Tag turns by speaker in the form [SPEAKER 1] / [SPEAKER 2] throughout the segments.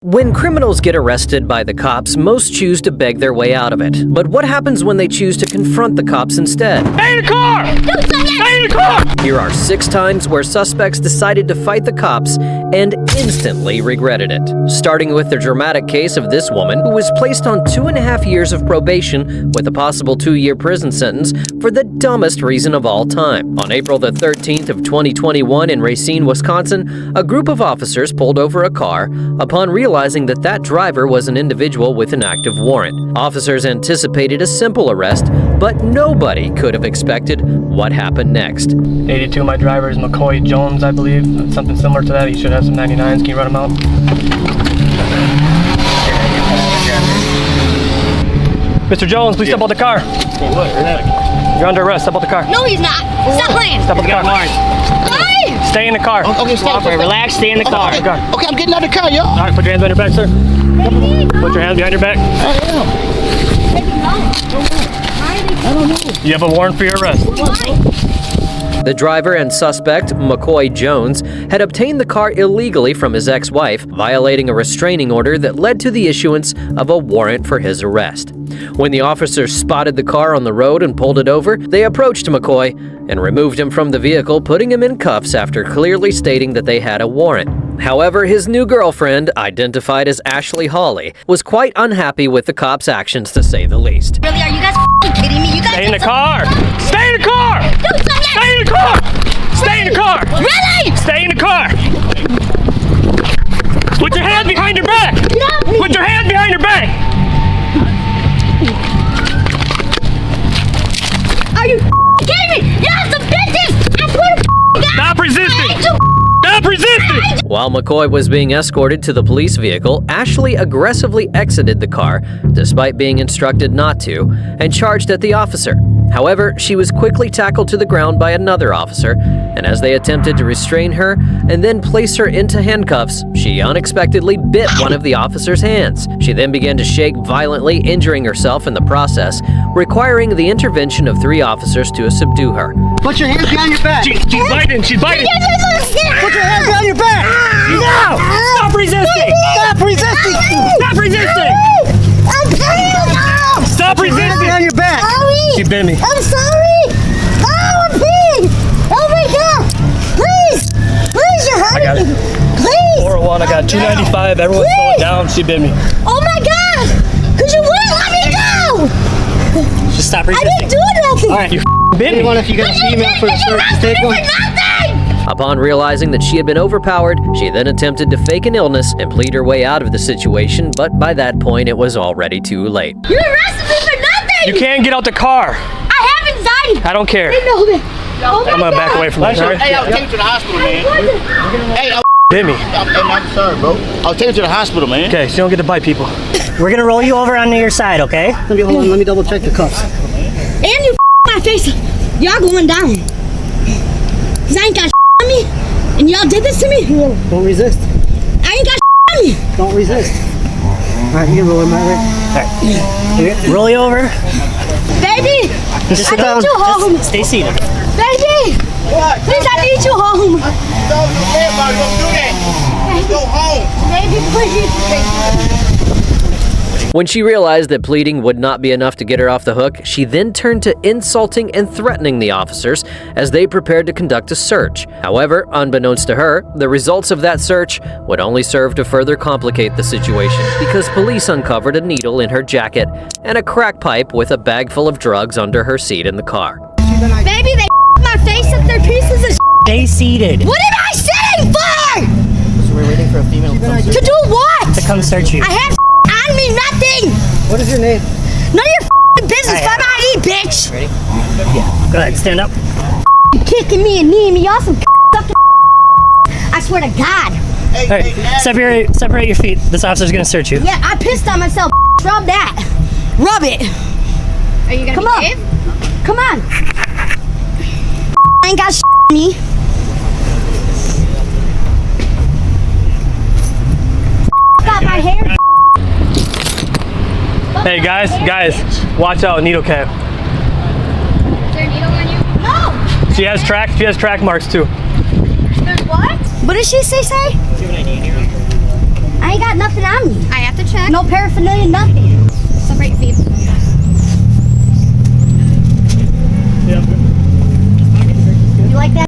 [SPEAKER 1] When criminals get arrested by the cops, most choose to beg their way out of it. But what happens when they choose to confront the cops instead?
[SPEAKER 2] Stay in the car! Stay in the car!
[SPEAKER 1] Here are 6 times where suspects decided to fight the cops and instantly regretted it. Starting with the dramatic case of this woman who was placed on 2.5 years of probation with a possible 2-year prison sentence for the dumbest reason of all time. On April the 13th of 2021 in Racine, Wisconsin, a group of officers pulled over a car upon realizing that driver was an individual with an active warrant. Officers anticipated a simple arrest, but nobody could have expected what happened next.
[SPEAKER 2] 82, my driver is McCoy Jones, I believe. Something similar to that. He should have some 99s. Can you run them out? Mr. Jones, please step out the car. You're under arrest. Step out the car.
[SPEAKER 3] No, he's not. Stop playing.
[SPEAKER 2] Step out the car.
[SPEAKER 3] Why?
[SPEAKER 2] Stay in the car.
[SPEAKER 4] Okay, stay.
[SPEAKER 5] Relax, stay in the car.
[SPEAKER 4] Okay, I'm getting out of the car, yo.
[SPEAKER 2] All right, put your hands on your back, sir. Put your hands behind your back.
[SPEAKER 4] I don't know.
[SPEAKER 2] You have a warrant for your arrest.
[SPEAKER 1] The driver and suspect, McCoy Jones, had obtained the car illegally from his ex-wife, violating a restraining order that led to the issuance of a warrant for his arrest. When the officers spotted the car on the road and pulled it over, they approached McCoy and removed him from the vehicle, putting him in cuffs after clearly stating that they had a warrant. However, his new girlfriend, identified as Ashley Hawley, was quite unhappy with the cops' actions, to say the least.
[SPEAKER 3] Really? Are you guys f***ing kidding me? You guys
[SPEAKER 2] Stay in the car. Stay in the car. Stay in the car. Stay in the car.
[SPEAKER 3] Really?
[SPEAKER 2] Stay in the car. Put your hands behind your back. Put your hands behind your back.
[SPEAKER 3] Are you kidding me? You have some bitches! I swear to God!
[SPEAKER 2] Stop resisting. Stop resisting.
[SPEAKER 1] While McCoy was being escorted to the police vehicle, Ashley aggressively exited the car, despite being instructed not to, and charged at the officer. However, she was quickly tackled to the ground by another officer, and as they attempted to restrain her and then place her into handcuffs, she unexpectedly bit one of the officer's hands. She then began to shake violently, injuring herself in the process, requiring the intervention of 3 officers to subdue her.
[SPEAKER 4] Put your hands behind your back.
[SPEAKER 2] She's biting. She's biting.
[SPEAKER 4] Put your hands behind your back.
[SPEAKER 2] No! Stop resisting.
[SPEAKER 4] Stop resisting.
[SPEAKER 2] Stop resisting. Stop resisting.
[SPEAKER 4] Behind your back.
[SPEAKER 2] She bit me.
[SPEAKER 3] I'm sorry! Oh, I'm peeing! Oh my God! Please! Please, you're hurting
[SPEAKER 2] I got it.
[SPEAKER 3] me! Please!
[SPEAKER 2] 401, I got 295. Everyone slow it down. She bit me.
[SPEAKER 3] Oh my God! Because you wouldn't let me go!
[SPEAKER 5] Just stop
[SPEAKER 3] I
[SPEAKER 5] resisting.
[SPEAKER 3] didn't do nothing!
[SPEAKER 2] All right, you bit me.
[SPEAKER 4] Anyone, if you got a female for the search, take one.
[SPEAKER 1] Upon realizing that she had been overpowered, she then attempted to fake an illness and plead her way out of the situation, but by that point, it was already too late.
[SPEAKER 3] You arrested me for nothing!
[SPEAKER 2] You can't get out the car.
[SPEAKER 3] I have anxiety!
[SPEAKER 2] I don't care.
[SPEAKER 3] I know that. Oh my
[SPEAKER 2] I'm gonna back
[SPEAKER 3] God.
[SPEAKER 2] away from this. All right?
[SPEAKER 4] Hey, I'll take you to the hospital, man. Hey,
[SPEAKER 2] Bit me.
[SPEAKER 4] I'm sorry, bro. I'll take you to the hospital, man.
[SPEAKER 2] Okay, so you don't get to bite people.
[SPEAKER 5] We're gonna roll you over onto your side, okay?
[SPEAKER 4] Hold on, let me double check the cuffs.
[SPEAKER 3] And you my face. Y'all going down. Cause I ain't got on me. And y'all did this to me.
[SPEAKER 4] Don't resist.
[SPEAKER 3] I ain't got on me.
[SPEAKER 4] Don't resist. All right, you can roll him my way.
[SPEAKER 5] Roll you over.
[SPEAKER 3] Baby!
[SPEAKER 5] Just sit
[SPEAKER 3] I
[SPEAKER 5] down.
[SPEAKER 3] need you home.
[SPEAKER 5] Just stay seated.
[SPEAKER 3] Baby!
[SPEAKER 4] What?
[SPEAKER 3] Please, I need you home.
[SPEAKER 4] Don't do that. Go home.
[SPEAKER 3] Baby, please.
[SPEAKER 1] When she realized that pleading would not be enough to get her off the hook, she then turned to insulting and threatening the officers as they prepared to conduct a search. However, unbeknownst to her, the results of that search would only serve to further complicate the situation because police uncovered a needle in her jacket and a crack pipe with a bag full of drugs under her seat in the car.
[SPEAKER 3] Baby, they my face up their pieces of
[SPEAKER 5] Stay seated.
[SPEAKER 3] What am I sitting for?
[SPEAKER 4] So we're waiting for a female to come
[SPEAKER 3] To do what?
[SPEAKER 5] To come search you.
[SPEAKER 3] I have on me nothing.
[SPEAKER 4] What is your name?
[SPEAKER 3] None of your business. Find my ID, bitch.
[SPEAKER 4] Ready?
[SPEAKER 5] Go ahead, stand up.
[SPEAKER 3] Kicking me and kneeing me. Y'all some sucking. I swear to God.
[SPEAKER 5] Hey, separate your feet. This officer's gonna search you.
[SPEAKER 3] Yeah, I pissed on myself. Rub that. Rub it.
[SPEAKER 6] Are you gonna behave?
[SPEAKER 3] Come on. I ain't got me. Got my hair.
[SPEAKER 2] Hey guys, watch out, needle cap.
[SPEAKER 6] Is there a needle on you?
[SPEAKER 3] No.
[SPEAKER 2] She has track marks too.
[SPEAKER 6] There's what?
[SPEAKER 3] What did she say?
[SPEAKER 5] Do you have an ID in here?
[SPEAKER 3] I I ain't got nothing on me.
[SPEAKER 6] I have to check.
[SPEAKER 3] No paraphernalia, nothing.
[SPEAKER 6] Separate your feet.
[SPEAKER 3] You like that?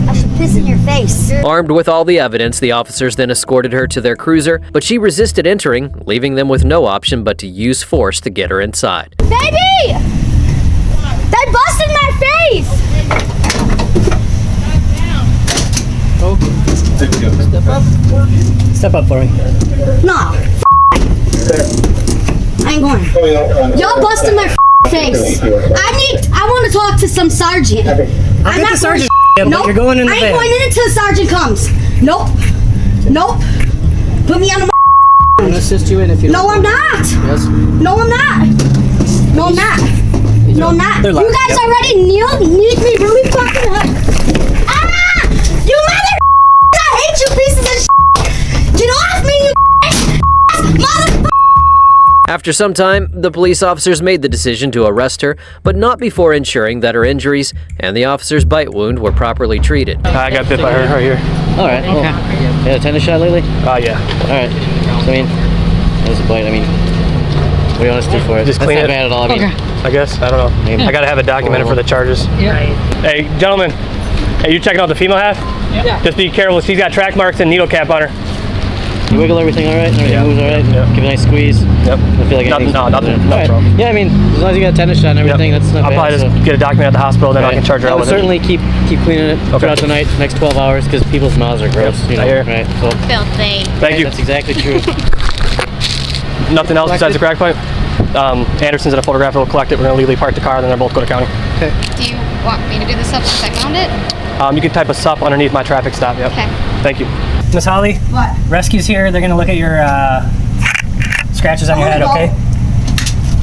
[SPEAKER 3] I should piss in your face.
[SPEAKER 1] Armed with all the evidence, the officers then escorted her to their cruiser, but she resisted entering, leaving them with no option but to use force to get her inside.
[SPEAKER 3] Baby! They busted my face!
[SPEAKER 5] Step up for me.
[SPEAKER 3] No. I ain't going. Y'all busted my face. I want to talk to some sergeant.
[SPEAKER 5] I'll get the sergeant, but
[SPEAKER 3] Nope.
[SPEAKER 5] you're going in the
[SPEAKER 3] I ain't
[SPEAKER 5] van.
[SPEAKER 3] going in until the sergeant comes. Nope. Nope. Put me on the.
[SPEAKER 4] I'm gonna assist you in if you.
[SPEAKER 3] No, I'm not.
[SPEAKER 4] Yes.
[SPEAKER 3] No, I'm not. No, I'm not. No, I'm not.
[SPEAKER 5] They're
[SPEAKER 3] You
[SPEAKER 5] loud.
[SPEAKER 3] guys
[SPEAKER 5] Yep.
[SPEAKER 3] already need me really fucking up. Ah! You mother! I hate you pieces of shit. Get off me, you mother!
[SPEAKER 1] After some time, the police officers made the decision to arrest her, but not before ensuring that her injuries and the officer's bite wound were properly treated.
[SPEAKER 2] I got bit by her right here.
[SPEAKER 4] All right. Cool. You had a tennis shot lately?
[SPEAKER 2] Yeah.
[SPEAKER 4] All right. So I mean, that was a bite. I mean, what do you want us to do for it?
[SPEAKER 2] Just
[SPEAKER 4] That's
[SPEAKER 2] clean
[SPEAKER 4] not
[SPEAKER 2] it.
[SPEAKER 4] bad at all. I mean,
[SPEAKER 2] I guess. I don't know. I gotta have it documented for the charges. Hey, gentlemen. Hey, you checking out the female half? Yeah. Just be careful. She's got track marks and needle cap on her.
[SPEAKER 4] you wiggle everything all right? Everything moves all right?
[SPEAKER 2] Yeah.
[SPEAKER 4] Give it a nice squeeze?
[SPEAKER 2] Yep.
[SPEAKER 4] I feel like
[SPEAKER 2] Nothing.
[SPEAKER 4] anything's-
[SPEAKER 2] Nothing.
[SPEAKER 4] All
[SPEAKER 2] Nothing,
[SPEAKER 4] right.
[SPEAKER 2] bro.
[SPEAKER 4] Yeah, I mean, as long as you got a tennis shot and everything, that's not
[SPEAKER 2] I'll
[SPEAKER 4] bad.
[SPEAKER 2] probably
[SPEAKER 4] so.
[SPEAKER 2] just get it documented at the hospital, then I can charge her
[SPEAKER 4] I
[SPEAKER 2] out
[SPEAKER 4] would
[SPEAKER 2] with it.
[SPEAKER 4] certainly keep cleaning it throughout the night, next 12 hours, because people's mouths are gross.
[SPEAKER 2] Yep,
[SPEAKER 4] You know,
[SPEAKER 2] I hear.
[SPEAKER 4] right? So
[SPEAKER 6] Filthy.
[SPEAKER 2] Thank you.
[SPEAKER 4] that's exactly true.
[SPEAKER 2] Nothing else besides the crack pipe? Anderson's in a photograph. We'll collect it. We're gonna legally park the car, and then they'll both go to county.
[SPEAKER 6] Do you want me to do this up since I found it?
[SPEAKER 2] You can type a SUP underneath my traffic stop. Yep.
[SPEAKER 6] Okay.
[SPEAKER 2] Thank you.
[SPEAKER 5] Miss Holly?
[SPEAKER 3] What?
[SPEAKER 5] Rescue's here. They're gonna look at your scratches on your head, okay?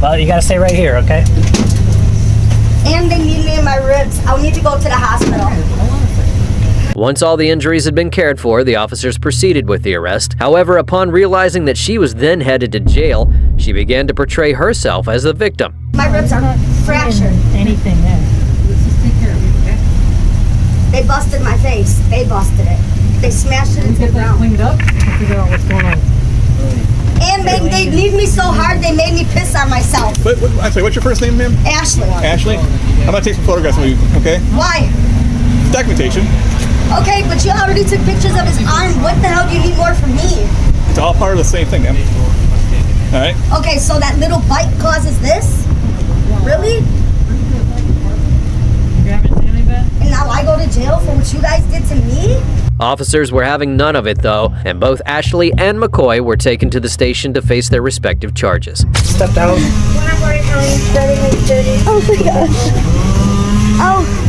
[SPEAKER 5] Well, you gotta stay right here, okay?
[SPEAKER 3] And they need me in my ribs. I'll need to go to the hospital.
[SPEAKER 1] Once all the injuries had been cared for, the officers proceeded with the arrest. However, upon realizing that she was then headed to jail, she began to portray herself as the victim.
[SPEAKER 3] My ribs are fractured.
[SPEAKER 7] Anything there. Let's just take care of you, okay?
[SPEAKER 3] They busted my face. They busted it. They smashed it into the
[SPEAKER 7] Get that
[SPEAKER 3] ground.
[SPEAKER 7] cleaned up and figure out what's going on.
[SPEAKER 3] And they need me so hard, they made me piss on myself.
[SPEAKER 8] I'm sorry, what's your first name, ma'am?
[SPEAKER 3] Ashley.
[SPEAKER 8] Ashley? I'm gonna take some photographs of you, okay?
[SPEAKER 3] Why?
[SPEAKER 8] Documentation.
[SPEAKER 3] Okay, but you already took pictures of his arm. What the hell do you need more from me?
[SPEAKER 8] It's all part of the same thing, ma'am. All right?
[SPEAKER 3] Okay, so that little bite causes this? Really?
[SPEAKER 7] You haven't seen any bed?
[SPEAKER 3] And now I go to jail for what you guys did to me?
[SPEAKER 1] Officers were having none of it, though, and both Ashley and McCoy were taken to the station to face their respective charges.
[SPEAKER 5] Step down.
[SPEAKER 3] Oh my gosh. Oh.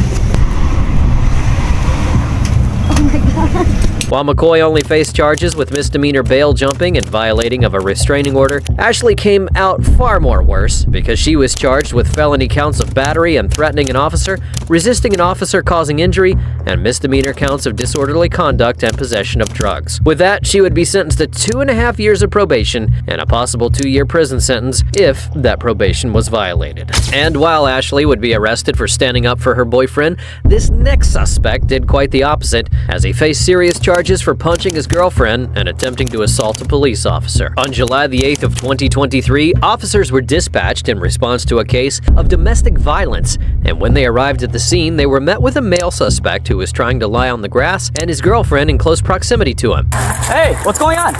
[SPEAKER 1] While McCoy only faced charges with misdemeanor bail jumping and violating of a restraining order, Ashley came out far more worse because she was charged with felony counts of battery and threatening an officer, resisting an officer causing injury, and misdemeanor counts of disorderly conduct and possession of drugs. With that, she would be sentenced to 2.5 years of probation and a possible 2-year prison sentence if that probation was violated. And while Ashley would be arrested for standing up for her boyfriend, this next suspect did quite the opposite, as he faced serious charges for punching his girlfriend and attempting to assault a police officer. On July the 8th of 2023, officers were dispatched in response to a case of domestic violence, and when they arrived at the scene, they were met with a male suspect who was trying to lie on the grass and his girlfriend in close proximity to him.
[SPEAKER 9] Hey, what's going on?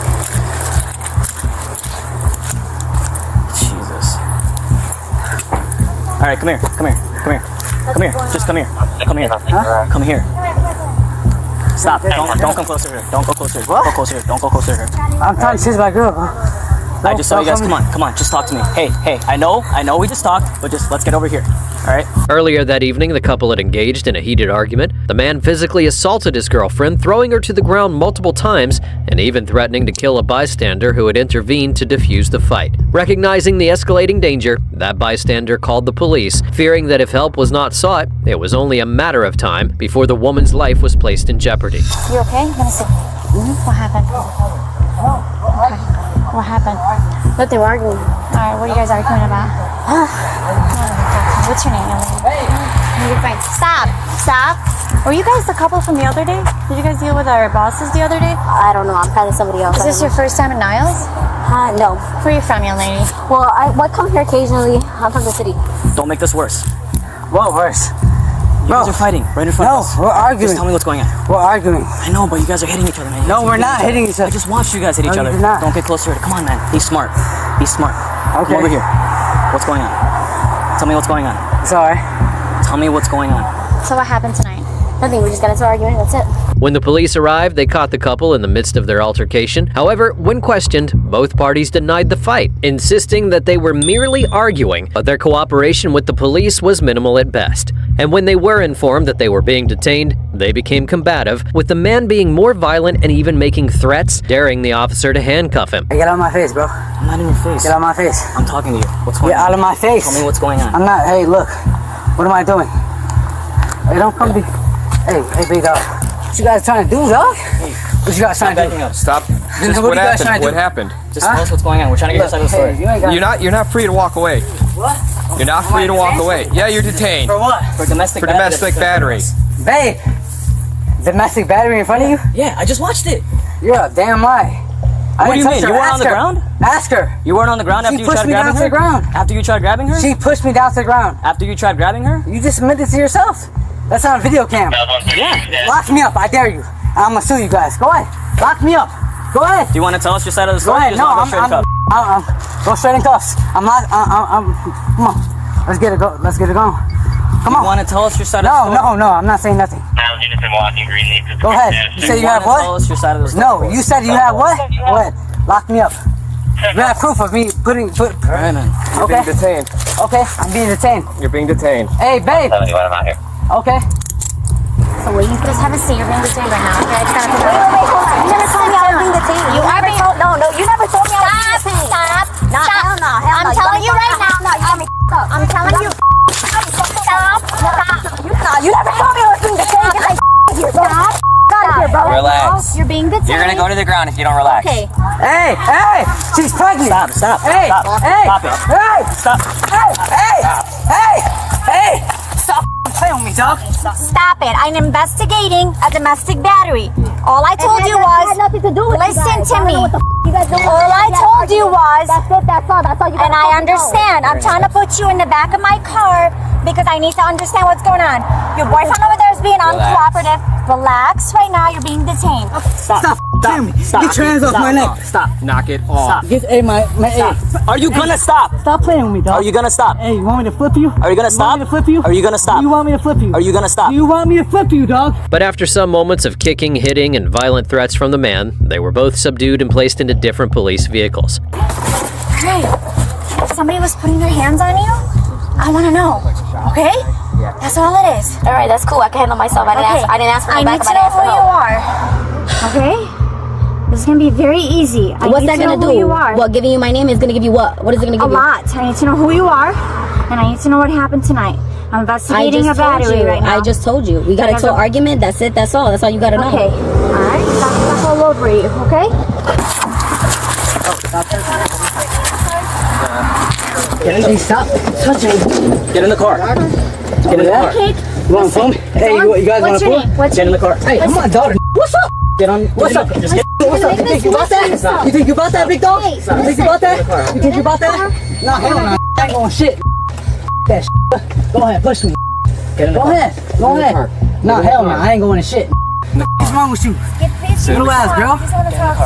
[SPEAKER 9] Jesus. All right, come here. Just come here. Huh? Come here. Stop. Don't come closer here. Don't go closer. What? Don't go closer here. Don't go closer here.
[SPEAKER 7] I'm trying to chase my girl.
[SPEAKER 9] I just saw you guys. Come on. Just talk to me. Hey. I know we just talked, but just let's get over here. All right?
[SPEAKER 1] Earlier that evening, the couple had engaged in a heated argument. The man physically assaulted his girlfriend, throwing her to the ground multiple times and even threatening to kill a bystander who had intervened to defuse the fight. Recognizing the escalating danger, that bystander called the police, fearing that if help was not sought, it was only a matter of time before the woman's life was placed in jeopardy.
[SPEAKER 10] You okay? Let me see. What happened? Okay. What happened?
[SPEAKER 3] But they were arguing.
[SPEAKER 10] Alright, what are you guys arguing about? What's your name? You're fine. Stop. Were you guys the couple from the other day? Did you guys deal with our bosses the other day?
[SPEAKER 3] I don't know. I'm probably somebody else.
[SPEAKER 10] Is this your first time in Niles?
[SPEAKER 3] No.
[SPEAKER 10] Where are you from, young lady?
[SPEAKER 3] Well, I come here occasionally. I'm from the city.
[SPEAKER 9] Don't make this worse.
[SPEAKER 4] What worse?
[SPEAKER 9] You guys are fighting right in front of us.
[SPEAKER 4] No, we're arguing.
[SPEAKER 9] Just tell me what's going on.
[SPEAKER 4] We're arguing.
[SPEAKER 9] I know, but you guys are hitting each other, man.
[SPEAKER 4] No, we're not hitting each other.
[SPEAKER 9] I just watched you guys hit each
[SPEAKER 4] No,
[SPEAKER 9] other.
[SPEAKER 4] you're not.
[SPEAKER 9] Don't get closer. Come on, man. Be smart. Be smart.
[SPEAKER 4] Okay.
[SPEAKER 9] Come over here. What's going on? Tell me what's going on.
[SPEAKER 4] It's alright.
[SPEAKER 9] Tell me what's going on.
[SPEAKER 10] So what happened tonight?
[SPEAKER 3] Nothing. We just got into an argument. That's it.
[SPEAKER 1] When the police arrived, they caught the couple in the midst of their altercation. However, when questioned, both parties denied the fight, insisting that they were merely arguing, but their cooperation with the police was minimal at best. And when they were informed that they were being detained, they became combative, with the man being more violent and even making threats, daring the officer to handcuff him.
[SPEAKER 4] Hey, get out of my face, bro.
[SPEAKER 9] I'm not in your face.
[SPEAKER 4] Get out of my face.
[SPEAKER 9] I'm talking to you. What's going
[SPEAKER 4] Get
[SPEAKER 9] on?
[SPEAKER 4] out of my face.
[SPEAKER 9] Tell me what's going on.
[SPEAKER 4] I'm not. Hey, look. What am I doing? Hey, don't come be. Hey, big dog. What you guys trying to do, dog? What you guys trying to do?
[SPEAKER 11] Stop. Just
[SPEAKER 4] What
[SPEAKER 11] what
[SPEAKER 4] are you guys trying
[SPEAKER 11] happened?
[SPEAKER 4] to
[SPEAKER 11] What
[SPEAKER 4] do?
[SPEAKER 11] happened?
[SPEAKER 9] Just tell us what's going on. We're trying to get your side of the story.
[SPEAKER 4] Hey, you ain't got
[SPEAKER 11] You're not free to walk away.
[SPEAKER 4] What?
[SPEAKER 11] You're not free to walk away. Yeah, you're detained.
[SPEAKER 4] For what?
[SPEAKER 9] For domestic
[SPEAKER 11] For
[SPEAKER 9] battery.
[SPEAKER 11] domestic battery.
[SPEAKER 4] Babe. Domestic battery in front of you?
[SPEAKER 9] Yeah, I just watched it.
[SPEAKER 4] You're a damn lie.
[SPEAKER 9] What do you mean? You weren't on the ground?
[SPEAKER 4] Ask her.
[SPEAKER 9] You weren't on the ground after
[SPEAKER 4] She
[SPEAKER 9] you tried
[SPEAKER 4] pushed me
[SPEAKER 9] grabbing
[SPEAKER 4] down to
[SPEAKER 9] her?
[SPEAKER 4] the ground.
[SPEAKER 9] After you tried grabbing her?
[SPEAKER 4] She pushed me down to the ground.
[SPEAKER 9] After you tried grabbing her?
[SPEAKER 4] You just admitted to yourself. That's on video cam.
[SPEAKER 9] Yeah.
[SPEAKER 4] Lock me up. I dare you. I'm gonna sue you guys. Go ahead. Lock me up. Go ahead.
[SPEAKER 9] Do you want to tell us your side of the
[SPEAKER 4] Go
[SPEAKER 9] story?
[SPEAKER 4] ahead.
[SPEAKER 9] Or
[SPEAKER 4] No,
[SPEAKER 9] just want to go straight
[SPEAKER 4] I'm go straight in cuffs. I'm not. Come on. Let's get it. Let's get it going. Come on.
[SPEAKER 9] You want to tell us your side of the story?
[SPEAKER 4] No. I'm not saying nothing. Go ahead. You said you have
[SPEAKER 9] want to tell
[SPEAKER 4] what?
[SPEAKER 9] us your side of the story?
[SPEAKER 4] No, you said you have what? Go ahead. Lock me up. You have proof of me put.
[SPEAKER 9] All right, man.
[SPEAKER 11] You're
[SPEAKER 4] Okay.
[SPEAKER 11] being detained.
[SPEAKER 4] Okay. I'm being detained.
[SPEAKER 11] You're being detained.
[SPEAKER 4] Hey, babe. Okay.
[SPEAKER 10] So will you just have a seat? You're being detained right now. Okay, I just gotta put
[SPEAKER 3] Wait. You never told me I was being detained. You never told. No. You never told me I was being detained. Stop. No. Hell no.
[SPEAKER 10] I'm telling you right now.
[SPEAKER 3] No. You got me up.
[SPEAKER 10] I'm telling you.
[SPEAKER 3] Stop. You never told me I was being detained. Get here, bro.
[SPEAKER 10] Stop.
[SPEAKER 3] Get out of here, bro.
[SPEAKER 11] Relax.
[SPEAKER 10] You're being detained.
[SPEAKER 11] You're gonna go to the ground if you don't relax.
[SPEAKER 10] Okay.
[SPEAKER 4] Hey. She's pregnant.
[SPEAKER 9] Stop.
[SPEAKER 4] Hey.
[SPEAKER 9] Stop.
[SPEAKER 4] Hey.
[SPEAKER 9] Stop it.
[SPEAKER 4] Hey.
[SPEAKER 9] Stop.
[SPEAKER 4] Hey. Stop playing with me, dog.
[SPEAKER 10] Stop it. I'm investigating a domestic battery. All I told you
[SPEAKER 3] It had
[SPEAKER 10] was,
[SPEAKER 3] nothing to do with
[SPEAKER 10] listen
[SPEAKER 3] you guys.
[SPEAKER 10] to
[SPEAKER 3] I don't
[SPEAKER 10] me.
[SPEAKER 3] know what the you guys doing.
[SPEAKER 10] All I told you was,
[SPEAKER 3] That's it. That's all. That's all you got.
[SPEAKER 10] and I understand. I'm trying to put you in the back of my car because I need to understand what's going on. Your boyfriend over there is being uncooperative. Relax right now. You're being detained.
[SPEAKER 4] Stop playing with me. Get your hands off my neck.
[SPEAKER 9] Stop.
[SPEAKER 11] Knock it off.
[SPEAKER 4] Get my hey.
[SPEAKER 9] Are you gonna stop?
[SPEAKER 4] Stop playing with me, dog.
[SPEAKER 9] Are you gonna stop?
[SPEAKER 4] Hey, you want me to flip you?
[SPEAKER 9] Are you gonna stop?
[SPEAKER 4] You want me to flip you?
[SPEAKER 9] Are you gonna stop?
[SPEAKER 4] Do you want me to flip you?
[SPEAKER 9] Are you gonna stop?
[SPEAKER 4] Do you want me to flip you, dog?
[SPEAKER 1] But after some moments of kicking, hitting, and violent threats from the man, they were both subdued and placed into different police vehicles.
[SPEAKER 10] Hey, somebody was putting their hands on you? I want to know. Okay? That's all it is.
[SPEAKER 3] All right, that's cool. I can handle myself. I didn't ask for
[SPEAKER 10] I
[SPEAKER 3] no
[SPEAKER 10] need
[SPEAKER 3] back.
[SPEAKER 10] to know who you are. Okay? This is gonna be very easy.
[SPEAKER 3] What's that gonna do?
[SPEAKER 10] Who you are.
[SPEAKER 3] What, giving you my name is gonna give you what? What is it gonna
[SPEAKER 10] A
[SPEAKER 3] give you?
[SPEAKER 10] lot. I need to know who you are, and I need to know what happened tonight. I'm investigating a battery right now.
[SPEAKER 3] I just told you. We got into an argument. That's it. That's all. That's all you gotta know.
[SPEAKER 10] Okay. All right. That's all over you. Okay?
[SPEAKER 4] Hey, stop touching me.
[SPEAKER 9] Get in the car. Get in the car.
[SPEAKER 10] Okay.
[SPEAKER 4] You want to phone me? Hey, you guys want
[SPEAKER 10] What's
[SPEAKER 4] to
[SPEAKER 10] your
[SPEAKER 4] phone?
[SPEAKER 10] name? What's
[SPEAKER 9] Get in the car.
[SPEAKER 4] Hey, come on, daughter. What's up?
[SPEAKER 9] Get on.
[SPEAKER 4] What's up?
[SPEAKER 9] Just get.
[SPEAKER 4] What's up? You think you about that? You think you about that, big dog? You think you about that? You think you about that? No, hell no. I ain't going shit. That shit. Go ahead, push me.
[SPEAKER 9] Get in the
[SPEAKER 4] Go
[SPEAKER 9] car.
[SPEAKER 4] ahead. Go ahead. No, hell no. I ain't going to shit. What's wrong with you? Little ass girl.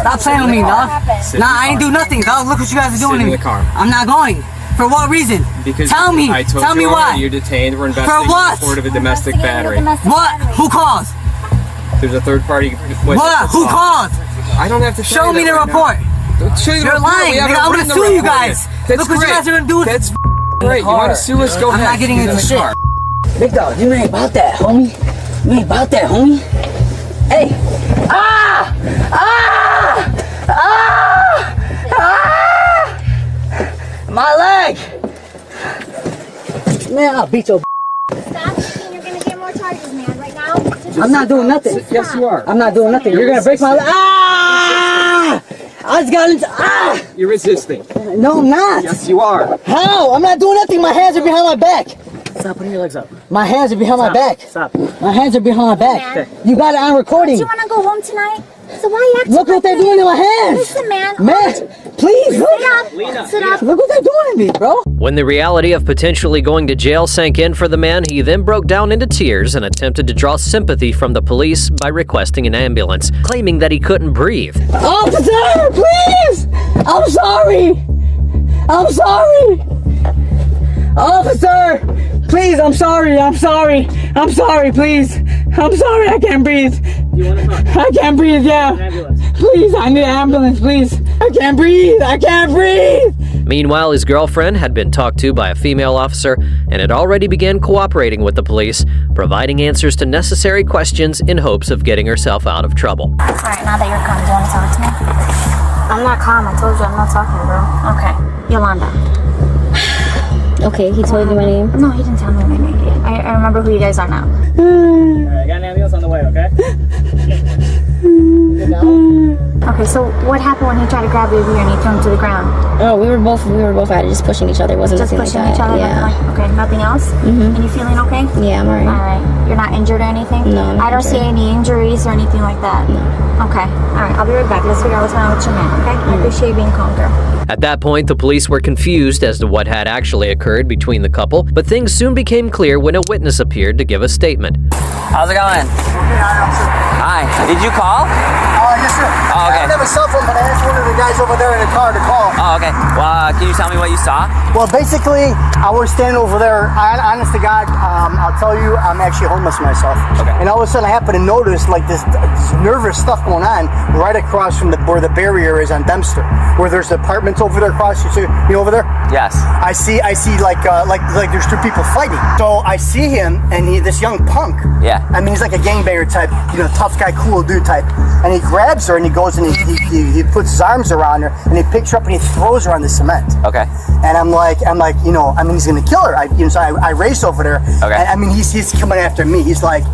[SPEAKER 4] Stop playing with me, dog. Nah, I ain't do nothing, dog. Look what you guys are doing to me. I'm not going. For what reason?
[SPEAKER 11] Because
[SPEAKER 4] tell me.
[SPEAKER 11] I told
[SPEAKER 4] Tell me
[SPEAKER 11] you
[SPEAKER 4] why.
[SPEAKER 11] you're detained. We're investigating
[SPEAKER 4] what?
[SPEAKER 11] report of a domestic battery.
[SPEAKER 4] What? Who calls?
[SPEAKER 11] There's a third party.
[SPEAKER 4] What? Who calls?
[SPEAKER 11] I don't have to show
[SPEAKER 4] Show me the report.
[SPEAKER 11] Show you
[SPEAKER 4] You're lying. Nigga, I'm gonna sue you guys. Look what you guys are gonna do.
[SPEAKER 11] That's great. You want to sue us? Go
[SPEAKER 4] I'm
[SPEAKER 11] ahead.
[SPEAKER 4] not getting
[SPEAKER 11] He's
[SPEAKER 4] into
[SPEAKER 11] in the
[SPEAKER 4] shit.
[SPEAKER 11] car.
[SPEAKER 4] Big dog, you ain't about that, homie. You ain't about that, homie. Hey. Ah! Ah! Ah! Ah! My leg! Man, I'll beat your
[SPEAKER 10] Stop thinking you're gonna get more charges, man. Right now.
[SPEAKER 4] I'm not doing nothing.
[SPEAKER 11] Yes, you are.
[SPEAKER 4] I'm not doing nothing. You're gonna break my leg. Ah! I just got into. Ah!
[SPEAKER 11] You're resisting.
[SPEAKER 4] No, I'm not.
[SPEAKER 11] Yes, you are.
[SPEAKER 4] How? I'm not doing nothing. My hands are behind my back.
[SPEAKER 5] Stop putting your legs up.
[SPEAKER 4] My hands are behind my back.
[SPEAKER 5] Stop.
[SPEAKER 4] My hands are behind my back.
[SPEAKER 10] Man.
[SPEAKER 4] You got it on recording.
[SPEAKER 10] Do you want to go home tonight? So why are you acting
[SPEAKER 4] Look what they're doing to my hands.
[SPEAKER 10] Listen, man.
[SPEAKER 4] Man, please, look.
[SPEAKER 10] Sit up. Sit up.
[SPEAKER 4] Look what they're doing to me, bro.
[SPEAKER 1] When the reality of potentially going to jail sank in for the man, he then broke down into tears and attempted to draw sympathy from the police by requesting an ambulance, claiming that he couldn't breathe.
[SPEAKER 4] Officer, please. I'm sorry. I'm sorry. Officer, please, I'm sorry. I'm sorry. I'm sorry, please. I'm sorry, I can't breathe.
[SPEAKER 5] You want to talk?
[SPEAKER 4] I can't breathe, yeah. Please, I need an ambulance, please. I can't breathe. I can't breathe.
[SPEAKER 1] Meanwhile, his girlfriend had been talked to by a female officer and had already began cooperating with the police, providing answers to necessary questions in hopes of getting herself out of trouble.
[SPEAKER 10] All right, now that you're calm, do you want to talk to me? I'm not calm. I told you I'm not talking, bro. Okay. Yolanda.
[SPEAKER 12] Okay, he told you my name?
[SPEAKER 10] No, he didn't tell me my name. I remember who you guys are now.
[SPEAKER 5] Alright, I got an ambulance on the way, okay?
[SPEAKER 10] Okay, so what happened when he tried to grab you here and he threw him to the ground?
[SPEAKER 12] Oh, we were both at it, just pushing each other. It wasn't
[SPEAKER 10] Just
[SPEAKER 12] nothing
[SPEAKER 10] pushing
[SPEAKER 12] like that.
[SPEAKER 10] each other?
[SPEAKER 12] Yeah.
[SPEAKER 10] Okay, nothing else?
[SPEAKER 12] Mhm.
[SPEAKER 10] And you feeling okay?
[SPEAKER 12] Yeah, I'm alright.
[SPEAKER 10] Alright. You're not injured or anything?
[SPEAKER 12] No, I'm not
[SPEAKER 10] I don't see
[SPEAKER 12] injured.
[SPEAKER 10] any injuries or anything like that.
[SPEAKER 12] No.
[SPEAKER 10] Okay. Alright, I'll be right back. Let's figure out what's going on with your man, okay? I appreciate you being calm, girl.
[SPEAKER 1] At that point, the police were confused as to what had actually occurred between the couple, but things soon became clear when a witness appeared to give a statement.
[SPEAKER 9] How's it going? Hi. Did you call?
[SPEAKER 4] Yes, sir.
[SPEAKER 9] Oh, okay.
[SPEAKER 4] I don't have a cell phone, but I asked one of the guys over there in the car to call.
[SPEAKER 9] Oh, okay. Well, can you tell me what you saw?
[SPEAKER 4] Well, basically, I was standing over there. Honest to God, I'll tell you, I'm actually homeless myself.
[SPEAKER 9] Okay.
[SPEAKER 4] And all of a sudden, I happen to notice like this nervous stuff going on right across from where the barrier is on Dempster, where there's apartments over there across. You over there?
[SPEAKER 9] Yes.
[SPEAKER 4] I see like there's two people fighting. So I see him, and this young punk.
[SPEAKER 9] Yeah.
[SPEAKER 4] I mean, he's like a gangbanger type, tough guy, cool dude type. And he grabs her and he goes and he puts his arms around her and he picks her up and he throws her on the cement.
[SPEAKER 9] Okay.
[SPEAKER 4] And I'm like, he's gonna kill her. So I race over there.
[SPEAKER 9] Okay.
[SPEAKER 4] And I mean, he's coming after me. He's like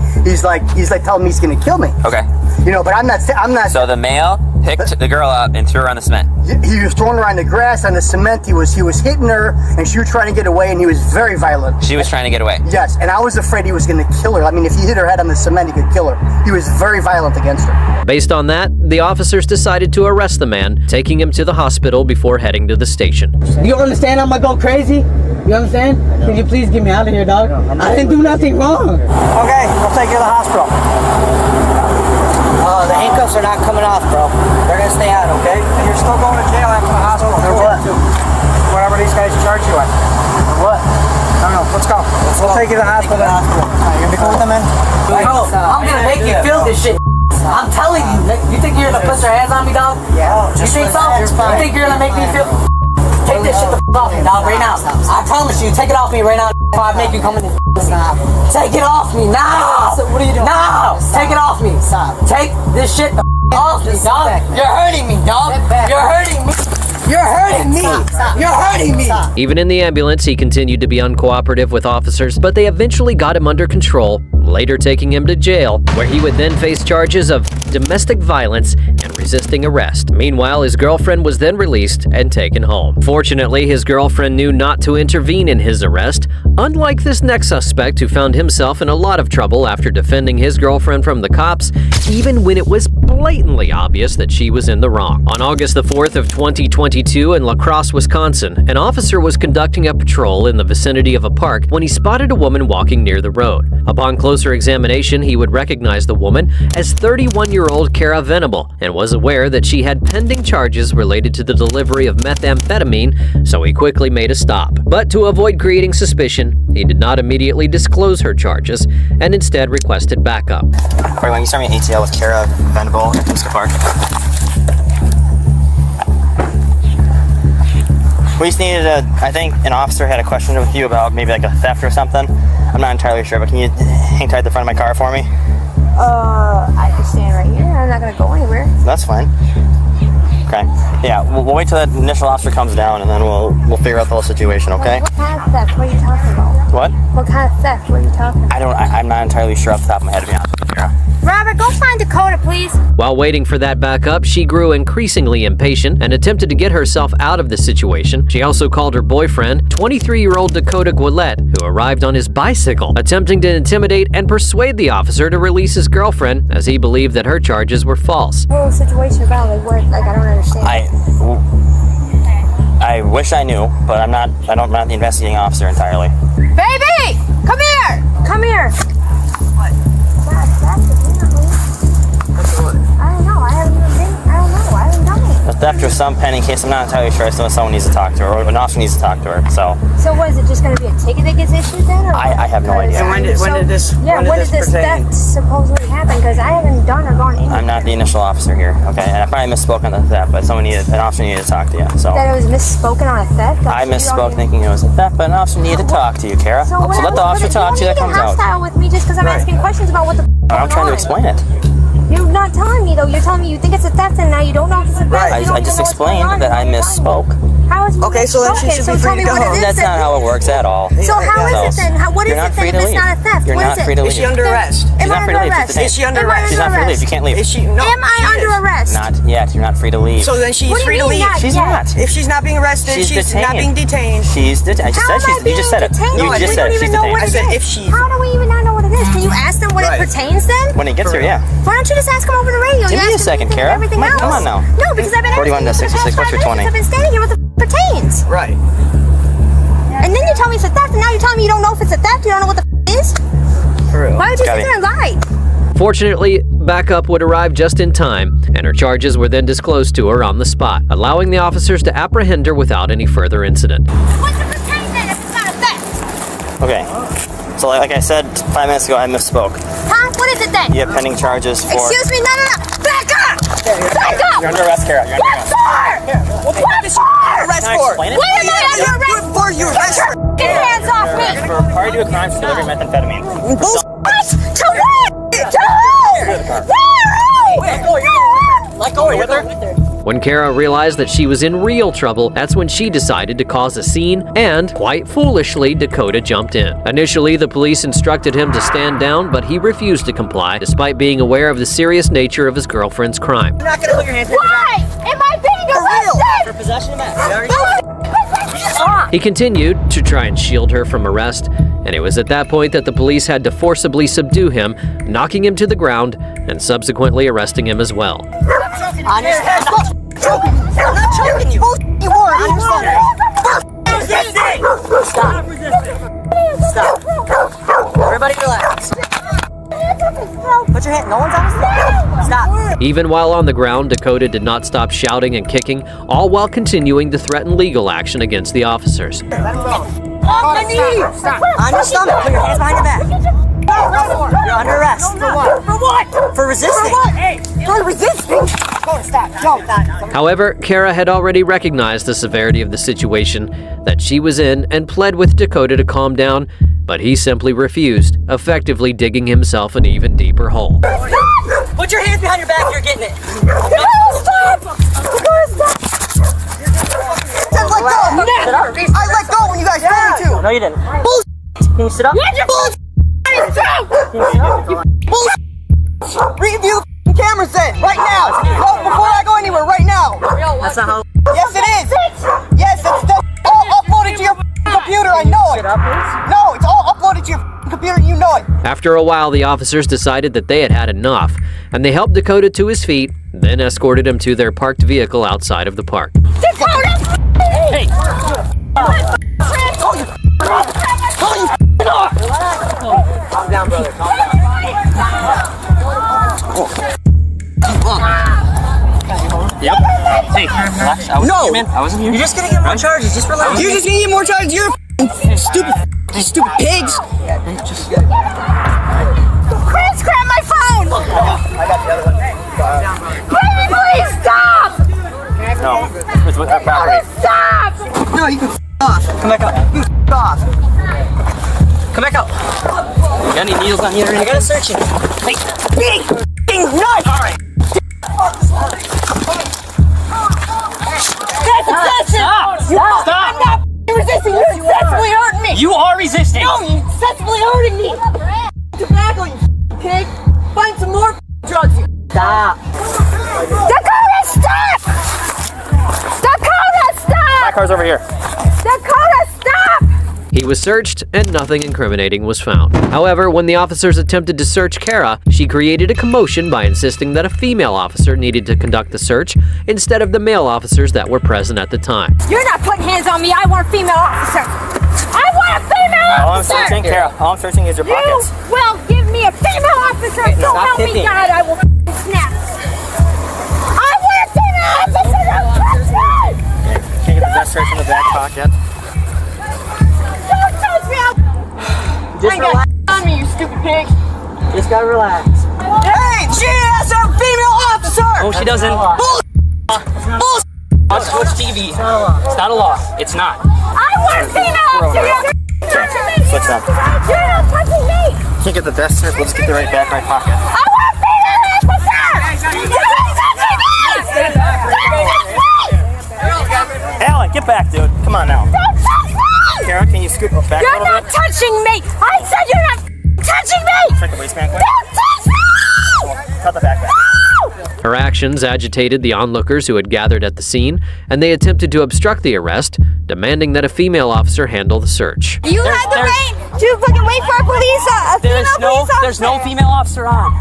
[SPEAKER 4] telling me he's gonna kill me.
[SPEAKER 9] Okay.
[SPEAKER 4] But I'm not.
[SPEAKER 9] So the male picked the girl up and threw her on the cement.
[SPEAKER 4] He was throwing her on the grass, on the cement. He was hitting her, and she was trying to get away, and he was very violent.
[SPEAKER 9] She was trying to get away.
[SPEAKER 4] Yes, and I was afraid he was going to kill her. I mean, if he hit her head on the cement, he could kill her. He was very violent against her.
[SPEAKER 1] Based on that, the officers decided to arrest the man, taking him to the hospital before heading to the station.
[SPEAKER 4] You understand I'm going to go crazy? You understand? Can you please get me out of here, dog? I didn't do nothing wrong. Okay, we'll take you to the hospital. The handcuffs are not coming off, bro. They're going to stay on, okay? And you're still going to jail after the hospital. For what? Whatever these guys charge you at. For what? I don't know. Let's go. We'll take you to the hospital. You going to be cool with them, man? Bro, I'm going to make you feel this shit. I'm telling you. You think you're going to put your hands on me, dog? Yeah. You think so? You think you're going to make me feel... Take this shit the off me, dog, right now. I promise you, take it off me right now before I make you come in this. Take it off me now. What are you doing? Now. Take it off me. Take this shit the off me, dog. You're hurting me, dog. You're hurting me. You're hurting me. You're hurting me.
[SPEAKER 1] Even in the ambulance, he continued to be uncooperative with officers, but they eventually got him under control, later taking him to jail, where he would then face charges of domestic violence and resisting arrest. Meanwhile, his girlfriend was then released and taken home. Fortunately, his girlfriend knew not to intervene in his arrest, unlike this next suspect who found himself in a lot of trouble after defending his girlfriend from the cops, even when it was blatantly obvious that she was in the wrong. On August the 4th of 2022 in La Crosse, Wisconsin, an officer was conducting a patrol in the vicinity of a park when he spotted a woman walking near the road. Upon closer examination, he would recognize the woman as 31-year-old Cara Venable and was aware that she had pending charges related to the delivery of methamphetamine, so he quickly made a stop. But to avoid creating suspicion, he did not immediately disclose her charges and instead requested backup.
[SPEAKER 9] Corey, when you start me ATL with Cara Venable at Tuska Park. We just needed I think an officer had a question with you about maybe like a theft or something. I'm not entirely sure, but can you hang tight at the front of my car for me?
[SPEAKER 10] I can stand right here. I'm not gonna go anywhere.
[SPEAKER 9] That's fine. Okay. Yeah, we'll wait till that initial officer comes down and then we'll figure out the whole situation, okay?
[SPEAKER 10] What past that? What are you talking about?
[SPEAKER 9] What?
[SPEAKER 10] What kind of theft were you talking about?
[SPEAKER 9] I'm not entirely sure off the top of my head, to be honest with you, Kara.
[SPEAKER 10] Robert, go find Dakota, please.
[SPEAKER 1] While waiting for that backup, she grew increasingly impatient and attempted to get herself out of the situation. She also called her boyfriend, 23-year-old Dakota Goulet, who arrived on his bicycle, attempting to intimidate and persuade the officer to release his girlfriend, as he believed that her charges were false.
[SPEAKER 10] The whole situation about like I don't understand.
[SPEAKER 9] I wish I knew, but I'm not the investigating officer entirely.
[SPEAKER 10] Baby, come here. Come here. What? I don't know. I haven't done it.
[SPEAKER 9] The theft or some pending case, I'm not entirely sure. I still know someone needs to talk to her, or an officer needs to talk to her. So
[SPEAKER 10] what is it? Just going to be a ticket that gets issued then? Or
[SPEAKER 9] I have no idea.
[SPEAKER 4] And when did this
[SPEAKER 10] theft supposedly happen? Because I haven't done or gone in.
[SPEAKER 9] I'm not the initial officer here, okay? And I probably misspoke on the theft, but an officer needed to talk to you. So
[SPEAKER 10] that it was misspoken on a theft?
[SPEAKER 9] I misspoke thinking it was a theft, but an officer needed to talk to you, Kara. So let the officer talk to you. That comes out.
[SPEAKER 10] You don't hostile with me just because I'm asking questions about what the
[SPEAKER 9] I'm trying to explain it.
[SPEAKER 10] You're not telling me though. You're telling me you think it's a theft and now you don't know if it's a theft.
[SPEAKER 9] I just explained that I misspoke.
[SPEAKER 10] How is it
[SPEAKER 4] okay, so then she should be free to go home.
[SPEAKER 9] That's not how it works at all.
[SPEAKER 10] So how is it then? What is it then if it's not a theft?
[SPEAKER 9] You're not free to leave.
[SPEAKER 10] Is she under arrest?
[SPEAKER 9] She's not free to leave.
[SPEAKER 4] Is she under arrest?
[SPEAKER 9] She's not free to leave. You can't leave.
[SPEAKER 10] Am I under arrest?
[SPEAKER 9] Not yet. You're not free to leave.
[SPEAKER 4] So then she's free to leave.
[SPEAKER 9] She's not.
[SPEAKER 4] If she's not being arrested, she's not being detained.
[SPEAKER 9] She's detained. You just said it. You just said it. She's detained.
[SPEAKER 4] I said if she.
[SPEAKER 10] How do we even not know what it is? Can you ask them what it pertains then?
[SPEAKER 9] When it gets here, yeah.
[SPEAKER 10] Why don't you just ask them over the radio?
[SPEAKER 9] Give me a second, Kara.
[SPEAKER 10] Come
[SPEAKER 9] on now.
[SPEAKER 10] No, because I've been asking
[SPEAKER 9] 41 to 66. What's your 20?
[SPEAKER 10] I've been standing here with the pertains.
[SPEAKER 4] Right.
[SPEAKER 10] And then you tell me it's a theft, and now you're telling me you don't know if it's a theft. You don't know what the is.
[SPEAKER 4] For real.
[SPEAKER 10] Why would you sit there and lie?
[SPEAKER 1] Fortunately, backup would arrive just in time, and her charges were then disclosed to her on the spot, allowing the officers to apprehend her without any further incident.
[SPEAKER 10] What's the pertain then if it's not a theft?
[SPEAKER 9] Okay. So like I said 5 minutes ago, I misspoke.
[SPEAKER 10] Huh? What is it then?
[SPEAKER 9] You have pending charges for...
[SPEAKER 10] Excuse me, no. Back up! Back up!
[SPEAKER 9] You're under arrest, Kara. You're under arrest.
[SPEAKER 10] What for? What for?
[SPEAKER 4] Arrest for?
[SPEAKER 9] Explain it?
[SPEAKER 10] What am I under arrest
[SPEAKER 4] for? You arrest for?
[SPEAKER 10] Get your hands off me!
[SPEAKER 9] For party to a crime for delivering methamphetamine.
[SPEAKER 10] What? To what? To who?
[SPEAKER 9] Let go with her.
[SPEAKER 1] When Kara realized that she was in real trouble, that's when she decided to cause a scene, and, quite foolishly, Dakota jumped in. Initially, the police instructed him to stand down, but he refused to comply, despite being aware of the serious nature of his girlfriend's crime.
[SPEAKER 4] You're not gonna put your hands behind
[SPEAKER 10] Why? Am I being arrested?
[SPEAKER 4] for possession of meth.
[SPEAKER 1] He continued to try and shield her from arrest, and it was at that point that the police had to forcibly subdue him, knocking him to the ground, and subsequently arresting him as well.
[SPEAKER 4] I'm not choking you. You are. Stop. Everybody relax. Put your hand. No one's on the Stop.
[SPEAKER 1] Even while on the ground, Dakota did not stop shouting and kicking, all while continuing to threaten legal action against the officers.
[SPEAKER 4] On my knee. On your stomach. Put your hands behind your back. You're under arrest. For what? For what? For resisting. For what? Hey. For resisting. Stop.
[SPEAKER 1] However, Kara had already recognized the severity of the situation that she was in and pled with Dakota to calm down, but he simply refused, effectively digging himself an even deeper hole.
[SPEAKER 4] Put your hands behind your back. You're getting it.
[SPEAKER 10] Stop!
[SPEAKER 4] I let go when you guys told me to.
[SPEAKER 9] No, you didn't.
[SPEAKER 4] Bullshit. Can you sit up? Review the cameras then, right now. No, before I go anywhere, right now. That's not how. Yes, it is. Yes, it's all uploaded to your computer. I know it. No, it's all uploaded to your computer. You know it.
[SPEAKER 1] After a while, the officers decided that they had had enough, and they helped Dakota to his feet, then escorted him to their parked vehicle outside of the park.
[SPEAKER 10] Dakota!
[SPEAKER 9] Hey!
[SPEAKER 4] Calm down, brother. Calm down.
[SPEAKER 9] Yep. Hey, relax. I wasn't here.
[SPEAKER 4] You're just gonna get more charges. Just relax. You're just gonna get more charges. You're stupid pigs.
[SPEAKER 10] Chris, grab my phone!
[SPEAKER 4] I got the other one.
[SPEAKER 10] Baby, please stop!
[SPEAKER 9] No. With that property.
[SPEAKER 10] Stop!
[SPEAKER 4] No, you can off. Come back up. You off. Come back out.
[SPEAKER 9] You got any needles on you?
[SPEAKER 4] I gotta search it. Hey, big nut! Alright.
[SPEAKER 10] That's excessive!
[SPEAKER 9] Stop!
[SPEAKER 10] I'm not resisting. You're excessively hurting me!
[SPEAKER 9] You are resisting.
[SPEAKER 3] No, you're successfully hurting me. Tobacco, you pig. Find some more drugs. Stop.
[SPEAKER 10] Dakota, stop! Dakota, stop!
[SPEAKER 9] My car's over here.
[SPEAKER 10] Dakota, stop!
[SPEAKER 1] He was searched and nothing incriminating was found. However, when the officers attempted to search Kara, she created a commotion by insisting that a female officer needed to conduct the search instead of the male officers that were present at the time.
[SPEAKER 10] You're not putting hands on me. I want a female officer. I want a female
[SPEAKER 9] All I'm
[SPEAKER 10] officer.
[SPEAKER 9] searching, Kara, all I'm searching is your pockets.
[SPEAKER 10] You will give me a female officer. So
[SPEAKER 9] stop
[SPEAKER 10] help me
[SPEAKER 9] kicking.
[SPEAKER 10] God, I will snap. I want a female officer. Don't touch me.
[SPEAKER 9] Can you get the vest search in the back pocket?
[SPEAKER 10] Don't touch me.
[SPEAKER 3] Just relax on me, you stupid pig.
[SPEAKER 4] Just gotta relax.
[SPEAKER 3] Hey, she has a female officer.
[SPEAKER 9] No, she doesn't.
[SPEAKER 3] Bull.
[SPEAKER 9] On Twitch TV. It's not a law. It's not.
[SPEAKER 10] I want a female officer. You're touching me.
[SPEAKER 9] Switch that.
[SPEAKER 10] You're not touching me.
[SPEAKER 9] Can't get the vest search. Let's get the right back, right pocket.
[SPEAKER 10] I want a female officer. You're not touching me.
[SPEAKER 9] Alan, get back, dude. Come on now.
[SPEAKER 10] Don't touch me.
[SPEAKER 9] Kara, can you scoot back a
[SPEAKER 10] You're
[SPEAKER 9] little
[SPEAKER 10] not
[SPEAKER 9] bit?
[SPEAKER 10] touching me. I said you're not touching me.
[SPEAKER 9] Check the waistband quick.
[SPEAKER 10] Don't touch me.
[SPEAKER 9] Cut the back.
[SPEAKER 1] Her actions agitated the onlookers who had gathered at the scene, and they attempted to obstruct the arrest, demanding that a female officer handle the search.
[SPEAKER 10] You had the right to fucking wait for a police officer.
[SPEAKER 9] There's no female officer on.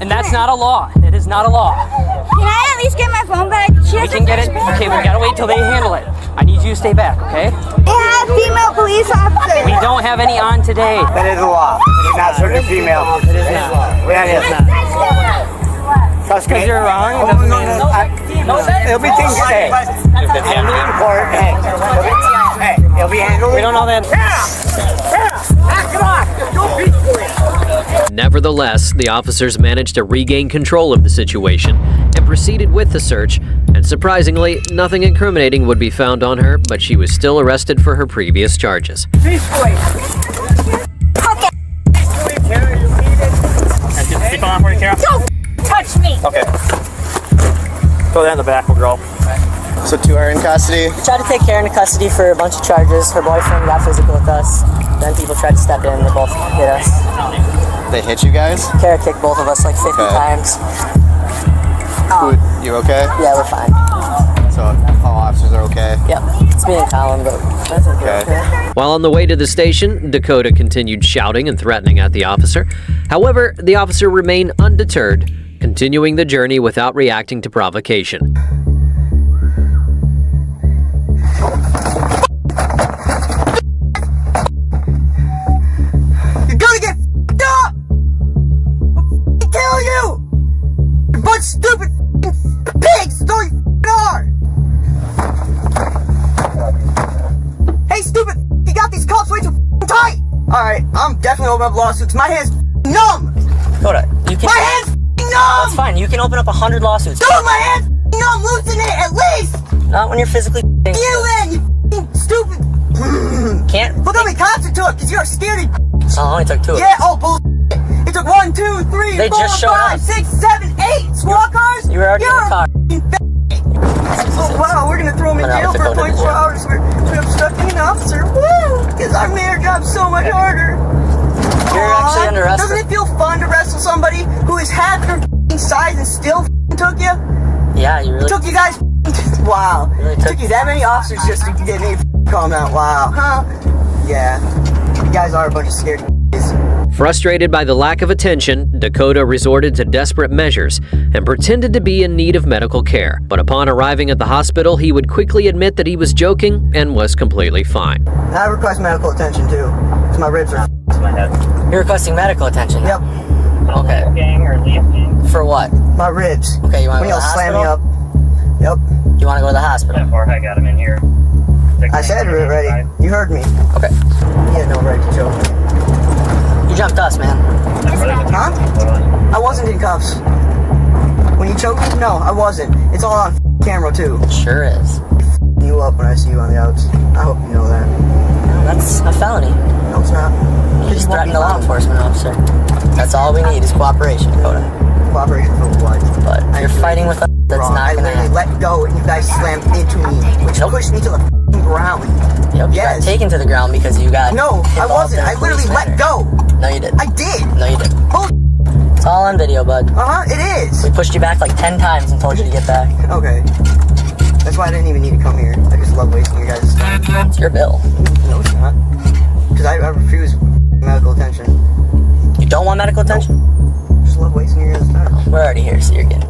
[SPEAKER 9] And that's not a law. It is not a law.
[SPEAKER 10] Can I at least get my phone back?
[SPEAKER 9] We can get it. Okay, we gotta wait till they handle it. I need you to stay back, okay?
[SPEAKER 10] Yeah, female police officer.
[SPEAKER 9] We don't have any on today.
[SPEAKER 4] That is a law. You're not searching female. It is not. That is not. Trust me.
[SPEAKER 9] Because you're wrong.
[SPEAKER 4] Oh, no. It'll be things. Hey, it'll be handled.
[SPEAKER 9] We don't know that.
[SPEAKER 1] Nevertheless, the officers managed to regain control of the situation and proceeded with the search, and surprisingly, nothing incriminating would be found on her, but she was still arrested for her previous charges.
[SPEAKER 9] Keep on for you, Kara.
[SPEAKER 10] Don't touch me.
[SPEAKER 9] Okay. Throw that in the back, we'll go.
[SPEAKER 13] So two are in custody?
[SPEAKER 4] We tried to take Kara into custody for a bunch of charges. Her boyfriend got physical with us. Then people tried to step in. They both hit us.
[SPEAKER 13] They hit you guys?
[SPEAKER 4] Kara kicked both of us like 50 times.
[SPEAKER 13] You okay?
[SPEAKER 4] Yeah, we're fine.
[SPEAKER 13] So all officers are okay?
[SPEAKER 4] Yep. It's me and Colin, but I think we're okay.
[SPEAKER 1] While on the way to the station, Dakota continued shouting and threatening at the officer. However, the officer remained undeterred, continuing the journey without reacting to provocation.
[SPEAKER 3] You're gonna get f***ed up! I'll kill you! You bunch of stupid pigs! That's all you are! Hey, stupid! You got these cuffs way too tight! Alright, I'm definitely opening up lawsuits. My hand's numb!
[SPEAKER 4] Dakota, you can.
[SPEAKER 3] My hand's numb!
[SPEAKER 4] That's fine. You can open up 100 lawsuits.
[SPEAKER 3] Dude, my hand's numb! Loosen it, at least!
[SPEAKER 4] Not when you're physically.
[SPEAKER 3] You then, you stupid!
[SPEAKER 4] Can't.
[SPEAKER 3] Look how many cops it took, because you're scared.
[SPEAKER 4] Oh, only took 2 of them.
[SPEAKER 3] Yeah, oh, bullshit. It took 1, 2, 3,
[SPEAKER 4] They
[SPEAKER 3] 4,
[SPEAKER 4] just showed
[SPEAKER 3] 5,
[SPEAKER 4] up.
[SPEAKER 3] 6, 7, 8 SWAT cars?
[SPEAKER 4] You were already in the car.
[SPEAKER 3] Oh, wow, we're gonna throw him in jail for 24 hours for obstructing an officer. Woo! Because our mayor job's so much harder.
[SPEAKER 4] You're actually under arrest.
[SPEAKER 3] Doesn't it feel fun to wrestle somebody who is half your size and still took you?
[SPEAKER 4] Yeah, you really.
[SPEAKER 3] Took you guys. Wow.
[SPEAKER 4] Really
[SPEAKER 3] took you that many officers just to get me calm out. Wow. Huh? Yeah. You guys are a bunch of scared.
[SPEAKER 1] Frustrated by the lack of attention, Dakota resorted to desperate measures and pretended to be in need of medical care. But upon arriving at the hospital, he would quickly admit that he was joking and was completely fine.
[SPEAKER 3] I request medical attention too, because my ribs are
[SPEAKER 4] my head. You're requesting medical attention?
[SPEAKER 3] Yep.
[SPEAKER 4] Okay. For what?
[SPEAKER 3] My ribs.
[SPEAKER 4] Okay, you want to
[SPEAKER 3] When
[SPEAKER 4] go to the
[SPEAKER 3] you'll slam me
[SPEAKER 4] hospital?
[SPEAKER 3] up. Yep.
[SPEAKER 4] You want to go to the hospital?
[SPEAKER 5] I got him in here.
[SPEAKER 3] I said we're ready. You heard me.
[SPEAKER 4] Okay.
[SPEAKER 3] You had no right to choke me.
[SPEAKER 4] You jumped us, man.
[SPEAKER 3] Huh? I wasn't in cuffs. When you choked me? No, I wasn't. It's all on camera too.
[SPEAKER 4] Sure is.
[SPEAKER 3] You up when I see you on the outs. I hope you know that.
[SPEAKER 4] No, that's a felony.
[SPEAKER 3] No, it's not.
[SPEAKER 4] You just threatened a law enforcement officer. That's all we need is cooperation, Dakota.
[SPEAKER 3] Cooperation for what?
[SPEAKER 4] But you're fighting with us. That's
[SPEAKER 3] Wrong.
[SPEAKER 4] not
[SPEAKER 3] I
[SPEAKER 4] gonna
[SPEAKER 3] literally
[SPEAKER 4] happen.
[SPEAKER 3] let go and you guys slammed into me, which pushed me to the
[SPEAKER 4] ground.
[SPEAKER 14] Yep, you got taken to the ground because you got...
[SPEAKER 4] No, I wasn't. I literally let go.
[SPEAKER 14] No, you didn't.
[SPEAKER 4] I did.
[SPEAKER 14] No, you didn't.
[SPEAKER 4] Bullshit.
[SPEAKER 14] It's all on video, bud.
[SPEAKER 4] It is.
[SPEAKER 14] We pushed you back like 10 times and told you to get back.
[SPEAKER 4] Okay. That's why I didn't even need to come here. I just love wasting your guys' time.
[SPEAKER 14] It's your bill.
[SPEAKER 4] No, it's not. Because I refuse medical attention.
[SPEAKER 14] You don't want medical attention?
[SPEAKER 4] I just love wasting your guys' time.
[SPEAKER 14] We're already here, so you're good.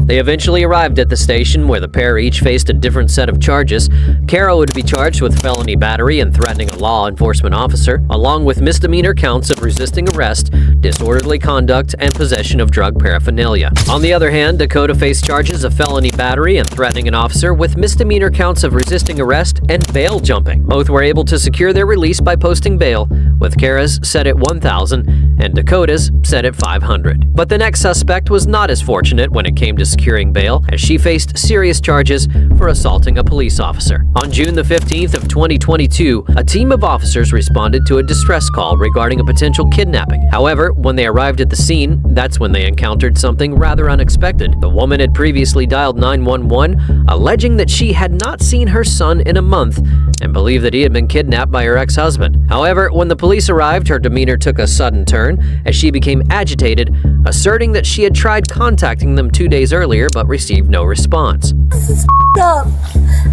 [SPEAKER 1] They eventually arrived at the station where the pair each faced a different set of charges. Kara would be charged with felony battery and threatening a law enforcement officer, along with misdemeanor counts of resisting arrest, disorderly conduct, and possession of drug paraphernalia. On the other hand, Dakota faced charges of felony battery and threatening an officer with misdemeanor counts of resisting arrest and bail jumping. Both were able to secure their release by posting bail, with Kara's set at $1,000 and Dakota's set at $500. But the next suspect was not as fortunate when it came to securing bail, as she faced serious charges for assaulting a police officer. On June the 15th of 2022, a team of officers responded to a distress call regarding a potential kidnapping. However, when they arrived at the scene, that's when they encountered something rather unexpected. The woman had previously dialed 911, alleging that she had not seen her son in a month and believed that he had been kidnapped by her ex-husband. However, when the police arrived, her demeanor took a sudden turn as she became agitated, asserting that she had tried contacting them 2 days earlier but received no response.
[SPEAKER 3] This is up.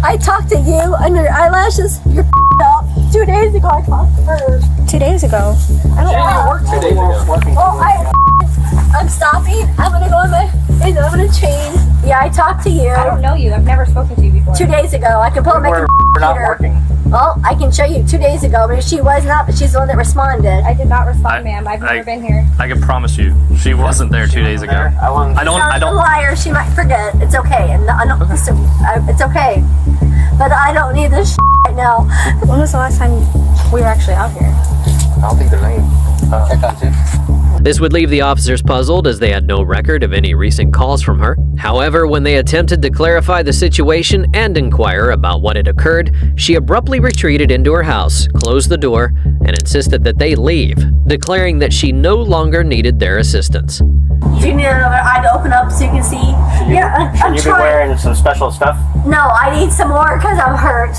[SPEAKER 3] I talked to you under your eyelashes. You're up. 2 days ago I talked to her.
[SPEAKER 10] 2 days ago.
[SPEAKER 3] I don't know.
[SPEAKER 11] 2 days ago.
[SPEAKER 3] Oh, I'm stopping. I'm gonna go in my. I'm gonna change. Yeah, I talked to you.
[SPEAKER 10] I don't know you. I've never spoken to you before.
[SPEAKER 3] 2 days ago. I can pull up my computer.
[SPEAKER 9] We're not working.
[SPEAKER 3] Well, I can show you 2 days ago, but she was not, but she's the one that responded.
[SPEAKER 10] I did not respond, ma'am. I've never been here.
[SPEAKER 9] I can promise you, she wasn't there 2 days ago. I
[SPEAKER 3] She's a liar. She might forget. It's okay. And it's okay. But I don't need this right now.
[SPEAKER 10] When was the last time we were actually out here?
[SPEAKER 11] I don't think there's any check on too.
[SPEAKER 1] This would leave the officers puzzled as they had no record of any recent calls from her. However, when they attempted to clarify the situation and inquire about what had occurred, she abruptly retreated into her house, closed the door, and insisted that they leave, declaring that she no longer needed their assistance.
[SPEAKER 3] Do you need another eye to open up so you can see? I'm
[SPEAKER 9] Should you be wearing some special stuff?
[SPEAKER 3] No, I need some more because I'm hurt.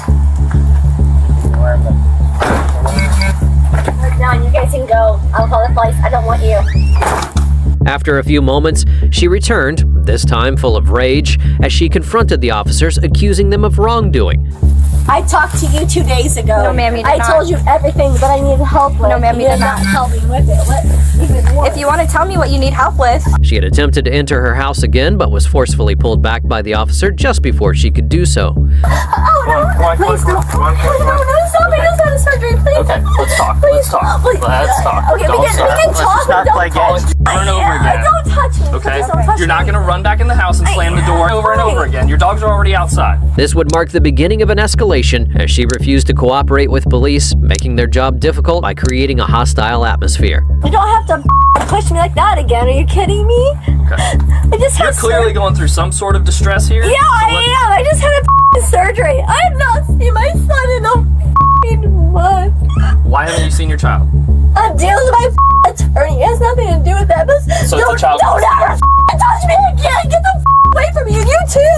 [SPEAKER 3] Look down, you guys can go. I'll call the police. I don't want you.
[SPEAKER 1] After a few moments, she returned, this time full of rage, as she confronted the officers, accusing them of wrongdoing.
[SPEAKER 3] I talked to you 2 days ago.
[SPEAKER 10] No, ma'am, you did
[SPEAKER 3] I
[SPEAKER 10] not.
[SPEAKER 3] told you everything, but I needed help with.
[SPEAKER 10] No, ma'am, you did not.
[SPEAKER 3] help me with it.
[SPEAKER 10] If you want to tell me what you need help with.
[SPEAKER 1] She had attempted to enter her house again, but was forcefully pulled back by the officer just before she could do so.
[SPEAKER 3] Oh, no. Please, no. No, stop me. I just had a surgery. Please.
[SPEAKER 9] Okay, let's talk.
[SPEAKER 3] Please.
[SPEAKER 9] Let's talk.
[SPEAKER 3] Please.
[SPEAKER 9] Let's talk.
[SPEAKER 3] Okay, we can talk.
[SPEAKER 9] Let's just not
[SPEAKER 3] Don't
[SPEAKER 9] play
[SPEAKER 3] touch
[SPEAKER 9] games.
[SPEAKER 3] me.
[SPEAKER 9] Over and over again.
[SPEAKER 3] Don't touch me.
[SPEAKER 9] Okay?
[SPEAKER 3] Please don't touch
[SPEAKER 9] You're not
[SPEAKER 3] me.
[SPEAKER 9] going to run back in the house and slam the door over and over again. Your dogs are already outside.
[SPEAKER 1] This would mark the beginning of an escalation as she refused to cooperate with police, making their job difficult by creating a hostile atmosphere.
[SPEAKER 3] You don't have to push me like that again. Are you kidding me?
[SPEAKER 9] Okay.
[SPEAKER 3] I just
[SPEAKER 9] You're
[SPEAKER 3] had
[SPEAKER 9] clearly going through some sort of distress here.
[SPEAKER 3] Yeah, I am. I just had a surgery. I have not seen my son in a month.
[SPEAKER 9] Why haven't you seen your child?
[SPEAKER 3] I'm dealing with my attorney. It has nothing to do with that. But
[SPEAKER 9] So it's a child.
[SPEAKER 3] don't ever touch me again. Get the away from me. And you too.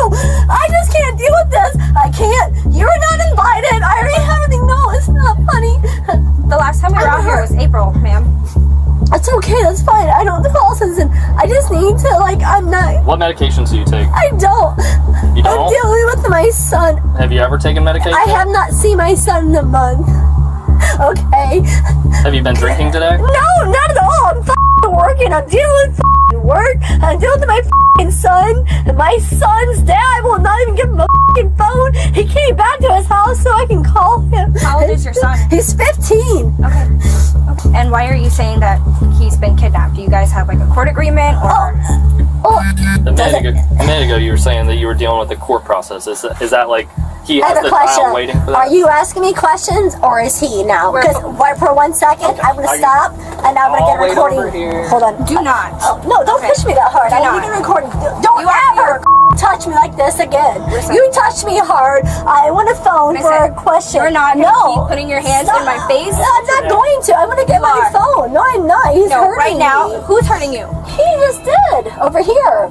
[SPEAKER 3] I just can't deal with this. I can't. You're not invited. I already have everything. No, it's not funny.
[SPEAKER 10] The last time we were out here was April, ma'am.
[SPEAKER 3] It's okay. That's fine. I don't call citizen. I just need to, I'm not.
[SPEAKER 9] What medications do you take?
[SPEAKER 3] I don't.
[SPEAKER 9] You
[SPEAKER 3] I'm
[SPEAKER 9] don't?
[SPEAKER 3] dealing with my son.
[SPEAKER 9] Have you ever taken medication?
[SPEAKER 3] I have not seen my son in a month. Okay.
[SPEAKER 9] Have you been drinking today?
[SPEAKER 3] No, not at all. I'm working. I'm dealing with work. I'm dealing with my son. And my son's dad will not even give him a phone. He came back to his house so I can call him.
[SPEAKER 10] How old is your son?
[SPEAKER 3] He's 15.
[SPEAKER 10] Okay. And why are you saying that he's been kidnapped? Do you guys have a court agreement or?
[SPEAKER 9] A minute ago you were saying that you were dealing with the court process. Is that like he
[SPEAKER 3] I
[SPEAKER 9] has
[SPEAKER 3] have a
[SPEAKER 9] the
[SPEAKER 3] question.
[SPEAKER 9] trial waiting for that?
[SPEAKER 3] Are you asking me questions or is he now? Because for 1 second, I'm going to stop and I'm going to get a recording. Hold on.
[SPEAKER 10] Do not.
[SPEAKER 3] No, don't push me that hard.
[SPEAKER 10] Do
[SPEAKER 3] I
[SPEAKER 10] not.
[SPEAKER 3] need a recording. Don't ever touch me like this again.
[SPEAKER 10] Listen.
[SPEAKER 3] You touched me hard. I want a phone for a question.
[SPEAKER 10] You're not going to keep putting your hands in my face?
[SPEAKER 3] I'm not going to. I'm going to get my phone. No, I'm not. He's hurting
[SPEAKER 10] right now.
[SPEAKER 3] me.
[SPEAKER 10] Who's hurting you?
[SPEAKER 3] He just did. Over here.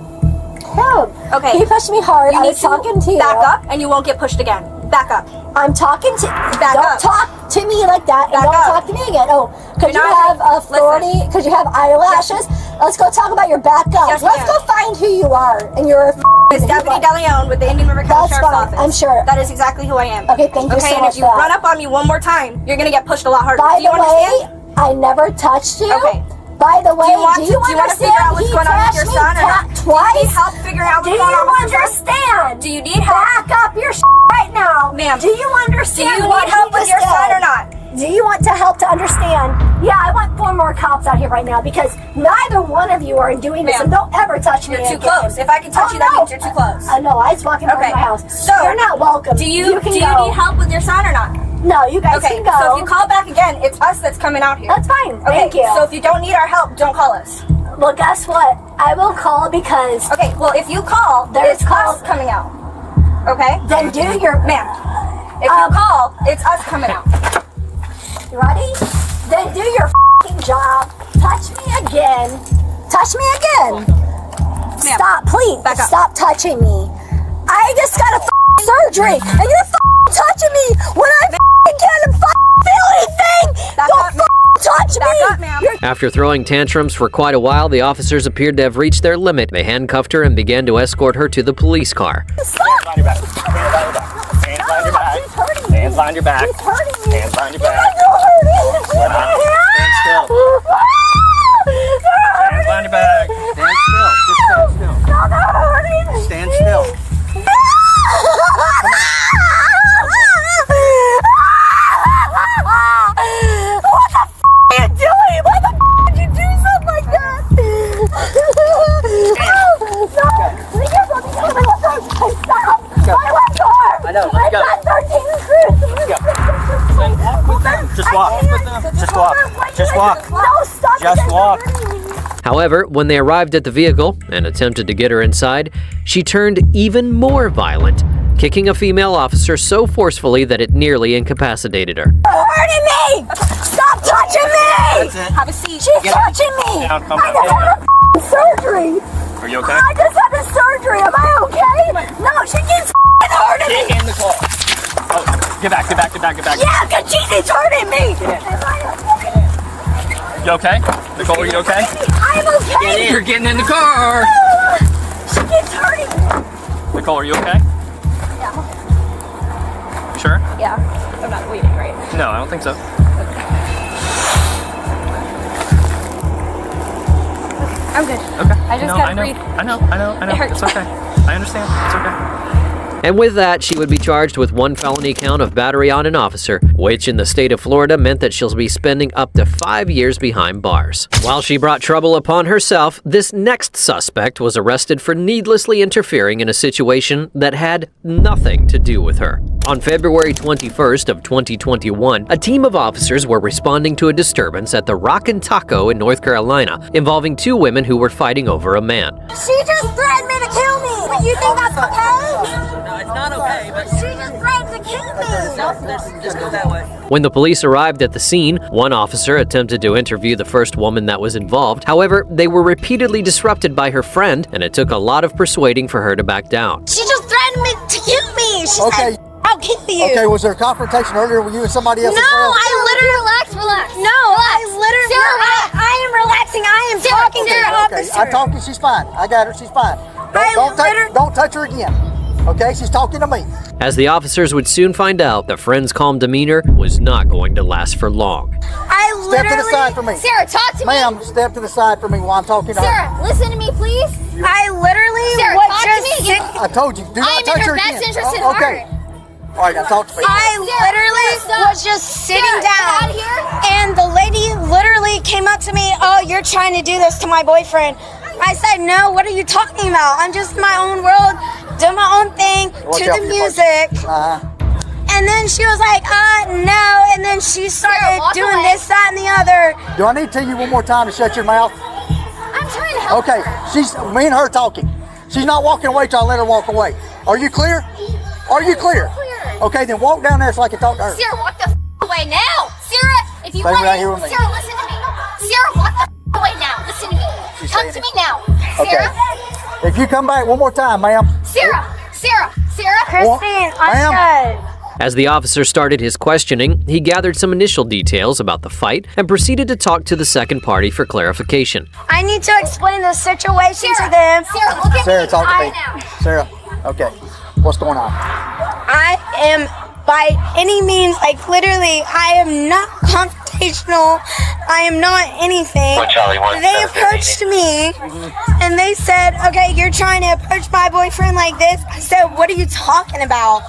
[SPEAKER 3] Him.
[SPEAKER 10] Okay.
[SPEAKER 3] He pushed me hard.
[SPEAKER 10] You
[SPEAKER 3] I
[SPEAKER 10] need
[SPEAKER 3] was talking to you.
[SPEAKER 10] back up and you won't get pushed again.
[SPEAKER 3] Back up. I'm talking to. Don't talk to me like that, and don't talk to me again. Oh, because you have authority, because you have eyelashes. Let's go talk about your backup.
[SPEAKER 15] Yes,
[SPEAKER 3] Let's go find who you are, and you're.
[SPEAKER 15] It's Deputy DeLeon with the Indian River County Sheriff's Office.
[SPEAKER 3] I'm sure.
[SPEAKER 15] That is exactly who I am.
[SPEAKER 3] Okay, thank you so
[SPEAKER 15] Okay, and
[SPEAKER 3] much
[SPEAKER 15] if you
[SPEAKER 3] for that.
[SPEAKER 15] run up on me one more time, you're gonna get pushed a lot harder.
[SPEAKER 3] By
[SPEAKER 15] Do you
[SPEAKER 3] the way,
[SPEAKER 15] understand?
[SPEAKER 3] I never touched you.
[SPEAKER 15] Okay.
[SPEAKER 3] By the way,
[SPEAKER 15] do you want to figure out what's going on with your son or not?
[SPEAKER 3] Twice?
[SPEAKER 15] Do you need help figuring out what's going on with your son?
[SPEAKER 3] understand?
[SPEAKER 15] Do you need help?
[SPEAKER 3] Back up your right now.
[SPEAKER 15] Ma'am.
[SPEAKER 3] Do you understand?
[SPEAKER 15] Do you
[SPEAKER 3] what
[SPEAKER 15] need help
[SPEAKER 3] he
[SPEAKER 15] with your
[SPEAKER 3] just
[SPEAKER 15] son
[SPEAKER 3] said?
[SPEAKER 15] or not?
[SPEAKER 3] Do you want to help to understand? Yeah, I want 4 more cops out here right now because neither one of you are doing this,
[SPEAKER 15] Ma'am.
[SPEAKER 3] and don't ever touch me
[SPEAKER 15] You're too
[SPEAKER 3] again.
[SPEAKER 15] close. If I can touch you, that means you're too close.
[SPEAKER 3] I know. I was walking over
[SPEAKER 15] Okay.
[SPEAKER 3] my house.
[SPEAKER 15] So
[SPEAKER 3] you're not welcome.
[SPEAKER 15] Do you
[SPEAKER 3] can
[SPEAKER 15] need
[SPEAKER 3] go.
[SPEAKER 15] help with your son or not?
[SPEAKER 3] No, you guys
[SPEAKER 15] Okay,
[SPEAKER 3] can go.
[SPEAKER 15] so if you call back again, it's us that's coming out here.
[SPEAKER 3] That's fine.
[SPEAKER 15] Okay,
[SPEAKER 3] Thank you.
[SPEAKER 15] so if you don't need our help, don't call us.
[SPEAKER 3] Well, guess what? I will call because.
[SPEAKER 15] Okay, well, if you call, it's us coming out. Okay?
[SPEAKER 3] Then do your.
[SPEAKER 15] Ma'am, if you call, it's us coming out.
[SPEAKER 3] You ready? Then do your f***ing job. Touch me again. Touch me again. Stop, please.
[SPEAKER 15] Back up.
[SPEAKER 3] Stop touching me. I just got a f***ing surgery, and you're f***ing touching me when I f***ing can't f***ing feel anything. Don't f***ing touch me. You're
[SPEAKER 1] After throwing tantrums for quite a while, the officers appeared to have reached their limit. They handcuffed her and began to escort her to the police car.
[SPEAKER 9] Hands behind your back. Hands behind your back. Hands behind your back. Hands behind your back. Stand still. Hands behind your back. Stand still. Just stand still. Stand still.
[SPEAKER 3] What the f*** are you doing? Why the f*** did you do something like that? Stop! My left arm!
[SPEAKER 9] I know, let's go.
[SPEAKER 3] I've done 13 recruits!
[SPEAKER 9] Just walk. Just walk. Just walk.
[SPEAKER 3] No, stop!
[SPEAKER 9] Just walk.
[SPEAKER 1] However, when they arrived at the vehicle and attempted to get her inside, she turned even more violent, kicking a female officer so forcefully that it nearly incapacitated her.
[SPEAKER 3] Hurting me! Stop touching me!
[SPEAKER 9] That's it.
[SPEAKER 15] Have a seat.
[SPEAKER 3] She's touching me!
[SPEAKER 9] Down, come
[SPEAKER 3] I just
[SPEAKER 9] down.
[SPEAKER 3] had a surgery!
[SPEAKER 9] Are you okay?
[SPEAKER 3] I just had a surgery. Am I okay? No, she keeps hurting me.
[SPEAKER 9] Get in the car. Oh, get back, get back, get back, get back.
[SPEAKER 3] Yeah, because she keeps hurting me.
[SPEAKER 9] You okay? Nicole, are you okay?
[SPEAKER 3] I'm okay.
[SPEAKER 9] You're getting in the car.
[SPEAKER 3] She keeps hurting me.
[SPEAKER 9] Nicole, are you okay?
[SPEAKER 15] Yeah.
[SPEAKER 9] Sure?
[SPEAKER 15] Yeah. I'm not bleeding, right?
[SPEAKER 9] No, I don't think so.
[SPEAKER 15] I'm good.
[SPEAKER 9] Okay.
[SPEAKER 15] I just
[SPEAKER 9] No,
[SPEAKER 15] gotta
[SPEAKER 9] I know.
[SPEAKER 15] breathe.
[SPEAKER 9] I know.
[SPEAKER 15] It hurts.
[SPEAKER 9] It's okay. I understand. It's okay.
[SPEAKER 1] And with that, she would be charged with 1 felony count of battery on an officer, which in the state of Florida meant that she'll be spending up to 5 years behind bars. While she brought trouble upon herself, this next suspect was arrested for needlessly interfering in a situation that had nothing to do with her. On February 21st of 2021, a team of officers were responding to a disturbance at the Rockin' Taco in North Carolina, involving 2 women who were fighting over a man.
[SPEAKER 3] She just threatened me to kill me. But you think that's okay?
[SPEAKER 14] No, it's not okay, but
[SPEAKER 3] She just threatened to kill me.
[SPEAKER 14] just go that way.
[SPEAKER 1] When the police arrived at the scene, one officer attempted to interview the first woman that was involved. However, they were repeatedly disrupted by her friend, and it took a lot of persuading for her to back down.
[SPEAKER 3] She just threatened me to kill me. She said, I'll kill you.
[SPEAKER 16] Okay, was there a confrontation earlier with you and somebody else?
[SPEAKER 3] No,
[SPEAKER 16] as well?
[SPEAKER 3] I literally relax. No, I literally. Sarah, I am relaxing. I am talking to the officer.
[SPEAKER 16] Okay, I'm talking. She's fine. I got her. She's fine. Don't touch her again. Okay, she's talking to me.
[SPEAKER 1] As the officers would soon find out, the friend's calm demeanor was not going to last for long.
[SPEAKER 3] I literally.
[SPEAKER 16] Step to the side for me.
[SPEAKER 3] Sarah, talk to me.
[SPEAKER 16] Ma'am, step to the side for me while I'm talking to her.
[SPEAKER 3] Sarah, listen to me, please. I literally. Sarah, talk to me.
[SPEAKER 16] I told you, do not touch her again.
[SPEAKER 3] I am in her best interest at
[SPEAKER 16] Okay.
[SPEAKER 3] heart.
[SPEAKER 16] All right, now talk to me.
[SPEAKER 3] I literally was just sitting down, and the lady literally came up to me. Oh, you're trying to do this to my boyfriend. I said, no. What are you talking about? I'm just in my own world, doing my own thing to the music. And then she was like, no. And then she started doing this, that, and the other.
[SPEAKER 16] Do I need to tell you one more time to shut your mouth?
[SPEAKER 3] I'm trying to help.
[SPEAKER 16] Okay, me and her talking. She's not walking away till I let her walk away. Are you clear? Are you clear? Okay, then walk down there so I can talk to her.
[SPEAKER 3] Sarah, walk the away now. Sarah, if you
[SPEAKER 16] Stay
[SPEAKER 3] want
[SPEAKER 16] right here with me.
[SPEAKER 3] Sarah, listen to me. Sarah, walk the away now. Listen to me. Come to me now.
[SPEAKER 16] Okay.
[SPEAKER 3] Sarah.
[SPEAKER 16] If you come back one more time, ma'am.
[SPEAKER 3] Sarah.
[SPEAKER 10] Christine, I'm good.
[SPEAKER 1] As the officer started his questioning, he gathered some initial details about the fight and proceeded to talk to the second party for clarification.
[SPEAKER 10] I need to explain the situation to them. Sarah, look at
[SPEAKER 16] Sarah,
[SPEAKER 10] me.
[SPEAKER 16] talk to me. Sarah, okay. What's going on?
[SPEAKER 10] I am by any means, like literally, I am not confrontational. I am not anything. They approached me and they said, okay, you're trying to approach my boyfriend like this. I said, what are you talking about?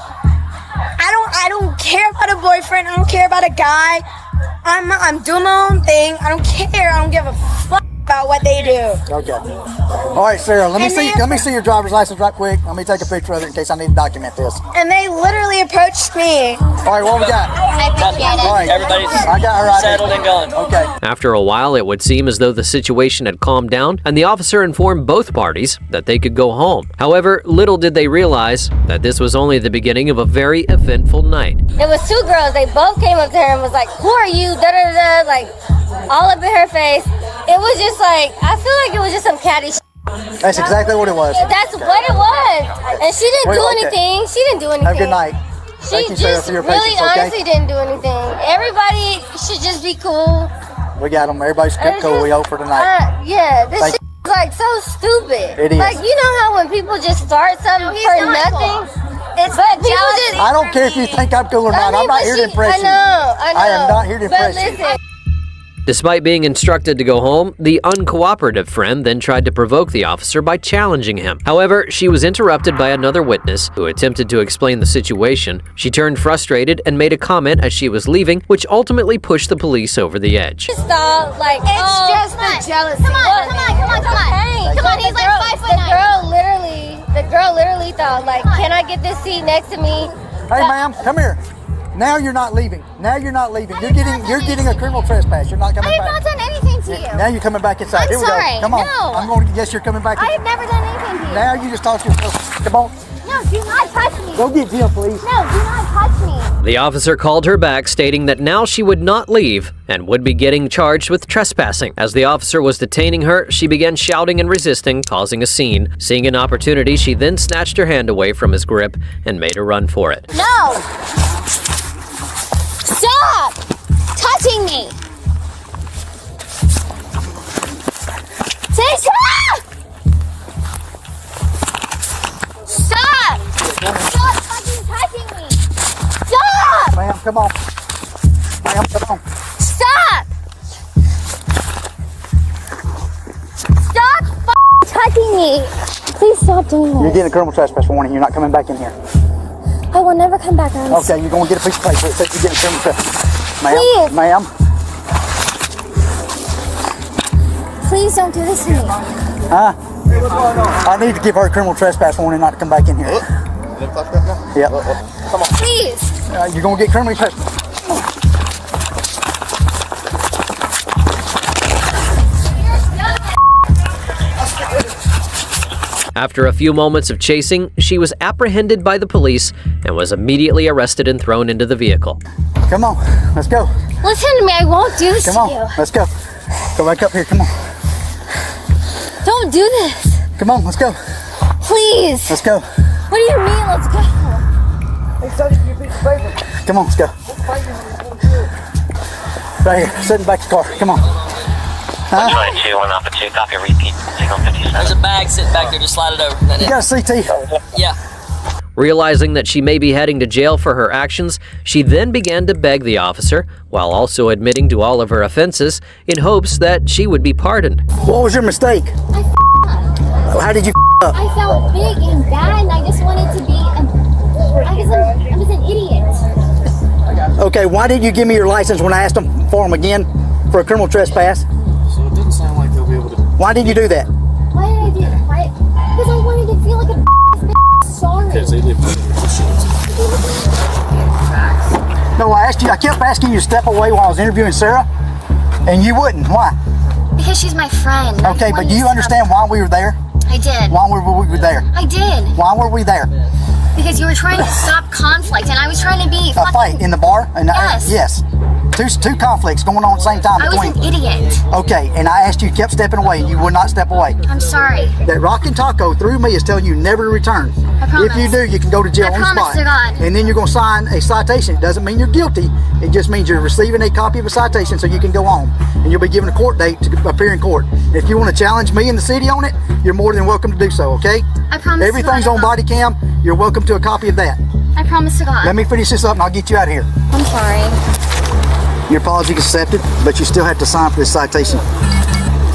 [SPEAKER 10] I don't care about a boyfriend. I don't care about a guy. I'm doing my own thing. I don't care. I don't give a fuck about what they do.
[SPEAKER 16] Okay. All right, Sarah, let me see your driver's license right quick. Let me take a picture of it in case I need to document this.
[SPEAKER 10] And they literally approached me.
[SPEAKER 16] All right, what we got?
[SPEAKER 10] I appreciate it.
[SPEAKER 16] All right,
[SPEAKER 14] Everybody's
[SPEAKER 16] I got her right
[SPEAKER 14] settled and going.
[SPEAKER 16] Okay.
[SPEAKER 1] After a while, it would seem as though the situation had calmed down, and the officer informed both parties that they could go home. However, little did they realize that this was only the beginning of a very eventful night.
[SPEAKER 15] It was two girls. They both came up to her and was like, who are you? Da-da-da, like, all up in her face. It was just like, I feel like it was just some catty shit.
[SPEAKER 16] That's exactly what it was.
[SPEAKER 15] That's what it was. And she didn't do anything. She didn't do anything.
[SPEAKER 16] Have a good night.
[SPEAKER 15] She
[SPEAKER 16] Thank you, Sarah,
[SPEAKER 15] just
[SPEAKER 16] for your
[SPEAKER 15] really
[SPEAKER 16] patience, okay?
[SPEAKER 15] honestly didn't do anything. Everybody should just be cool.
[SPEAKER 16] We got them. Everybody's
[SPEAKER 15] It's
[SPEAKER 16] cool.
[SPEAKER 15] just-
[SPEAKER 16] We hope for tonight.
[SPEAKER 15] Yeah, this
[SPEAKER 16] Thank
[SPEAKER 15] shit is like so stupid.
[SPEAKER 16] It is.
[SPEAKER 15] Like, you know how when people just start something for nothing?
[SPEAKER 10] It's
[SPEAKER 15] But people just,
[SPEAKER 16] I don't care if you think I'm cool or not. I'm not here to impress you.
[SPEAKER 15] I know.
[SPEAKER 16] I am not here to impress
[SPEAKER 15] but
[SPEAKER 16] you.
[SPEAKER 15] listen,
[SPEAKER 1] Despite being instructed to go home, the uncooperative friend then tried to provoke the officer by challenging him. However, she was interrupted by another witness who attempted to explain the situation. She turned frustrated and made a comment as she was leaving, which ultimately pushed the police over the edge.
[SPEAKER 15] just thought, like,
[SPEAKER 10] It's just the jealousy.
[SPEAKER 15] Come on, he's like 5'9". The girl literally thought, like, can I get this seat next to me?
[SPEAKER 16] Hey, ma'am, come here. Now you're not leaving. Now you're not leaving. You're getting a criminal trespass. You're not coming
[SPEAKER 15] I
[SPEAKER 16] back.
[SPEAKER 15] have not done anything to you.
[SPEAKER 16] Now you're coming back inside.
[SPEAKER 15] I'm
[SPEAKER 16] Here we
[SPEAKER 15] sorry.
[SPEAKER 16] go. Come on.
[SPEAKER 15] No.
[SPEAKER 16] I'm going to guess you're coming back.
[SPEAKER 15] I have never done anything to you.
[SPEAKER 16] Now you just talk to yourself. Come on.
[SPEAKER 15] No, do not touch me.
[SPEAKER 16] Go get Jim, please.
[SPEAKER 15] No, do not touch me.
[SPEAKER 1] The officer called her back, stating that now she would not leave and would be getting charged with trespassing. As the officer was detaining her, she began shouting and resisting, causing a scene. Seeing an opportunity, she then snatched her hand away from his grip and made a run for it.
[SPEAKER 15] No. Stop touching me. Stop. Stop fucking touching me. Stop.
[SPEAKER 16] Ma'am, come on. Ma'am, come on.
[SPEAKER 15] Stop. Stop fucking touching me. Please stop doing
[SPEAKER 16] You're
[SPEAKER 15] this.
[SPEAKER 16] getting a criminal trespass warning. You're not coming back in here.
[SPEAKER 15] I will never come back on.
[SPEAKER 16] Okay, you're going to get a piece of paper that says you're getting a criminal trespass. Ma'am,
[SPEAKER 15] Please.
[SPEAKER 16] ma'am.
[SPEAKER 15] Please don't do this to me.
[SPEAKER 16] Huh? I need to give her a criminal trespass warning not to come back in here. Yep. Come on.
[SPEAKER 15] Please.
[SPEAKER 16] You're going to get criminally trespassed.
[SPEAKER 1] After a few moments of chasing, she was apprehended by the police and was immediately arrested and thrown into the vehicle.
[SPEAKER 16] Come on, let's go.
[SPEAKER 15] Listen to me. I won't do this
[SPEAKER 16] Come
[SPEAKER 15] to
[SPEAKER 16] on,
[SPEAKER 15] you.
[SPEAKER 16] let's go. Go back up here, come on.
[SPEAKER 15] Don't do this.
[SPEAKER 16] Come on, let's go.
[SPEAKER 15] Please.
[SPEAKER 16] Let's go.
[SPEAKER 15] What do you mean, let's go?
[SPEAKER 16] Come on, let's go. Right here, sit in the back of the car. Come on. Huh?
[SPEAKER 14] 122, 1 Alpha 2, copy, repeat, signal 57. There's a bag sitting back there, just slide it over.
[SPEAKER 16] You got a CT?
[SPEAKER 14] Yeah.
[SPEAKER 1] Realizing that she may be heading to jail for her actions, she then began to beg the officer, while also admitting to all of her offenses, in hopes that she would be pardoned.
[SPEAKER 16] What was your mistake? How did you up?
[SPEAKER 15] I felt big and bad, and I just wanted to be. I was an idiot.
[SPEAKER 16] Okay, why didn't you give me your license when I asked them for them again for a criminal trespass?
[SPEAKER 11] So it doesn't sound like they'll be able to.
[SPEAKER 16] Why did you do that?
[SPEAKER 15] Why did I do that? Because I wanted to feel like a sorry.
[SPEAKER 11] Because they live
[SPEAKER 16] No, I kept asking you to step away while I was interviewing Sarah, and you wouldn't. Why?
[SPEAKER 15] Because she's my friend.
[SPEAKER 16] Okay, but do you understand why we were there?
[SPEAKER 15] I did.
[SPEAKER 16] Why were we there?
[SPEAKER 15] I did.
[SPEAKER 16] Why were we there?
[SPEAKER 15] Because you were trying to stop conflict, and I was trying to be
[SPEAKER 16] A fight in the bar? And
[SPEAKER 15] Yes.
[SPEAKER 16] Yes. two conflicts going on at the same time
[SPEAKER 15] I was
[SPEAKER 16] between.
[SPEAKER 15] an idiot.
[SPEAKER 16] Okay, and I asked you, kept stepping away, and you would not step away.
[SPEAKER 15] I'm sorry.
[SPEAKER 16] That Rockin' Taco through me is telling you never to return.
[SPEAKER 15] I promise.
[SPEAKER 16] If you do, you can go to jail
[SPEAKER 15] I
[SPEAKER 16] on the
[SPEAKER 15] promise
[SPEAKER 16] spot.
[SPEAKER 15] to God.
[SPEAKER 16] And then you're going to sign a citation. It doesn't mean you're guilty. It just means you're receiving a copy of a citation so you can go home. And you'll be given a court date to appear in court. If you want to challenge me and the city on it, you're more than welcome to do so, okay?
[SPEAKER 15] I promise.
[SPEAKER 16] Everything's on body cam. You're welcome to a copy of that.
[SPEAKER 15] I promise to God.
[SPEAKER 16] Let me finish this up and I'll get you out of here.
[SPEAKER 15] I'm sorry.
[SPEAKER 16] Your apology is accepted, but you still have to sign for this citation.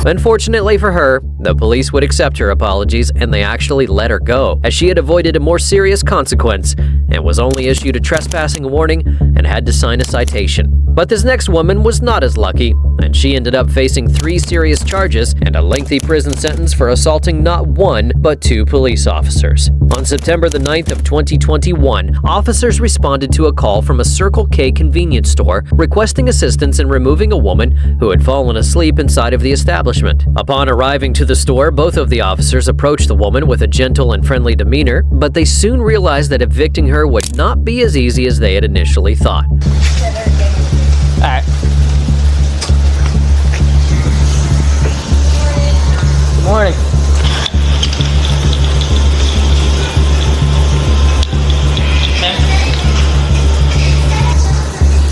[SPEAKER 1] Unfortunately for her, the police would accept her apologies and they actually let her go, as she had avoided a more serious consequence and was only issued a trespassing warning and had to sign a citation. But this next woman was not as lucky, and she ended up facing 3 serious charges and a lengthy prison sentence for assaulting not 1, but 2 police officers. On September the 9th of 2021, officers responded to a call from a Circle K convenience store requesting assistance in removing a woman who had fallen asleep inside of the establishment. Upon arriving to the store, both of the officers approached the woman with a gentle and friendly demeanor, but they soon realized that evicting her would not be as easy as they had initially thought.
[SPEAKER 9] All right. Good morning.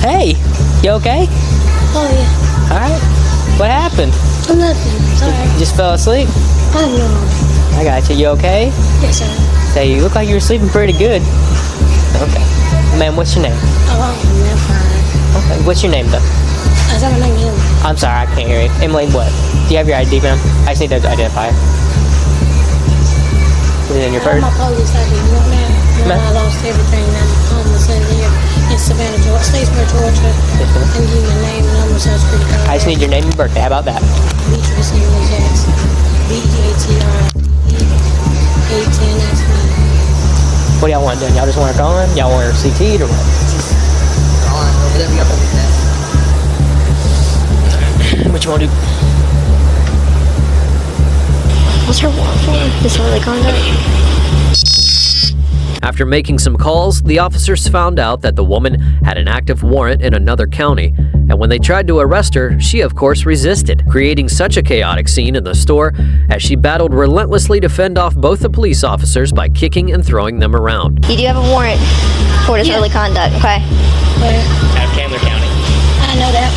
[SPEAKER 9] Hey, you okay?
[SPEAKER 15] Oh yeah.
[SPEAKER 9] All right. What happened?
[SPEAKER 15] Nothing. Sorry.
[SPEAKER 9] You just fell asleep?
[SPEAKER 15] I know.
[SPEAKER 9] I got you. You okay?
[SPEAKER 15] Yes, sir.
[SPEAKER 9] Say, you look like you were sleeping pretty good. Okay. Ma'am, what's your name?
[SPEAKER 15] Oh, I'm fine.
[SPEAKER 9] Okay. What's your name, though?
[SPEAKER 15] I said my name is Emily.
[SPEAKER 9] I'm sorry, I can't hear you. Emily, what? Do you have your ID, ma'am? I just need to identify it. Is it in your purse?
[SPEAKER 15] My police ID. You want that? No, I lost everything. I'm homeless in here in Savannah, Georgia, Statesboro, Georgia.
[SPEAKER 9] Yes, ma'am.
[SPEAKER 15] And give me a name, number, social security card.
[SPEAKER 9] I just need your name and birthday. How about that?
[SPEAKER 15] Beatrice Emily Jackson. BJTR 810. That's me.
[SPEAKER 9] What do y'all want done? Y'all just want her gone? Y'all want her CT'd or what? What you want to do?
[SPEAKER 15] What's her warrant for? Disorderly conduct?
[SPEAKER 1] After making some calls, the officers found out that the woman had an active warrant in another county, and when they tried to arrest her, she of course resisted, creating such a chaotic scene in the store as she battled relentlessly to fend off both the police officers by kicking and throwing them around.
[SPEAKER 15] You do have a warrant for disorderly conduct, okay? Where?
[SPEAKER 9] Out of Camden County.
[SPEAKER 15] I know that.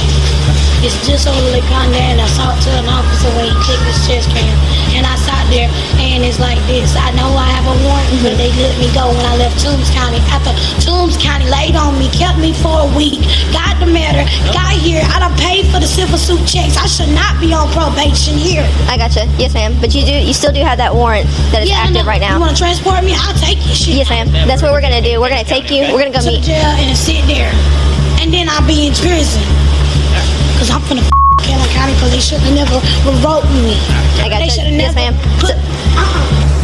[SPEAKER 15] It's disorderly conduct, and I talked to an officer when he kicked his chest cam. And I sat there, and it's like this. I know I have a warrant, but they let me go when I left Toombs County. After Toombs County laid on me, kept me for a week, got the matter, got here. I done paid for the civil suit checks. I should not be on probation here.
[SPEAKER 12] I gotcha. Yes, ma'am. But you still do have that warrant that is active right now.
[SPEAKER 15] You want to transport me? I'll take you. Shit.
[SPEAKER 12] Yes, ma'am. That's what we're gonna do. We're gonna take you. We're gonna go
[SPEAKER 15] to
[SPEAKER 12] meet.
[SPEAKER 15] jail and sit there, and then I'll be in prison. Cause I'm finna Camden County, cause they should have never revoked me.
[SPEAKER 12] I got
[SPEAKER 15] They
[SPEAKER 12] you.
[SPEAKER 15] should have
[SPEAKER 12] Yes,
[SPEAKER 15] never
[SPEAKER 12] ma'am.
[SPEAKER 15] put.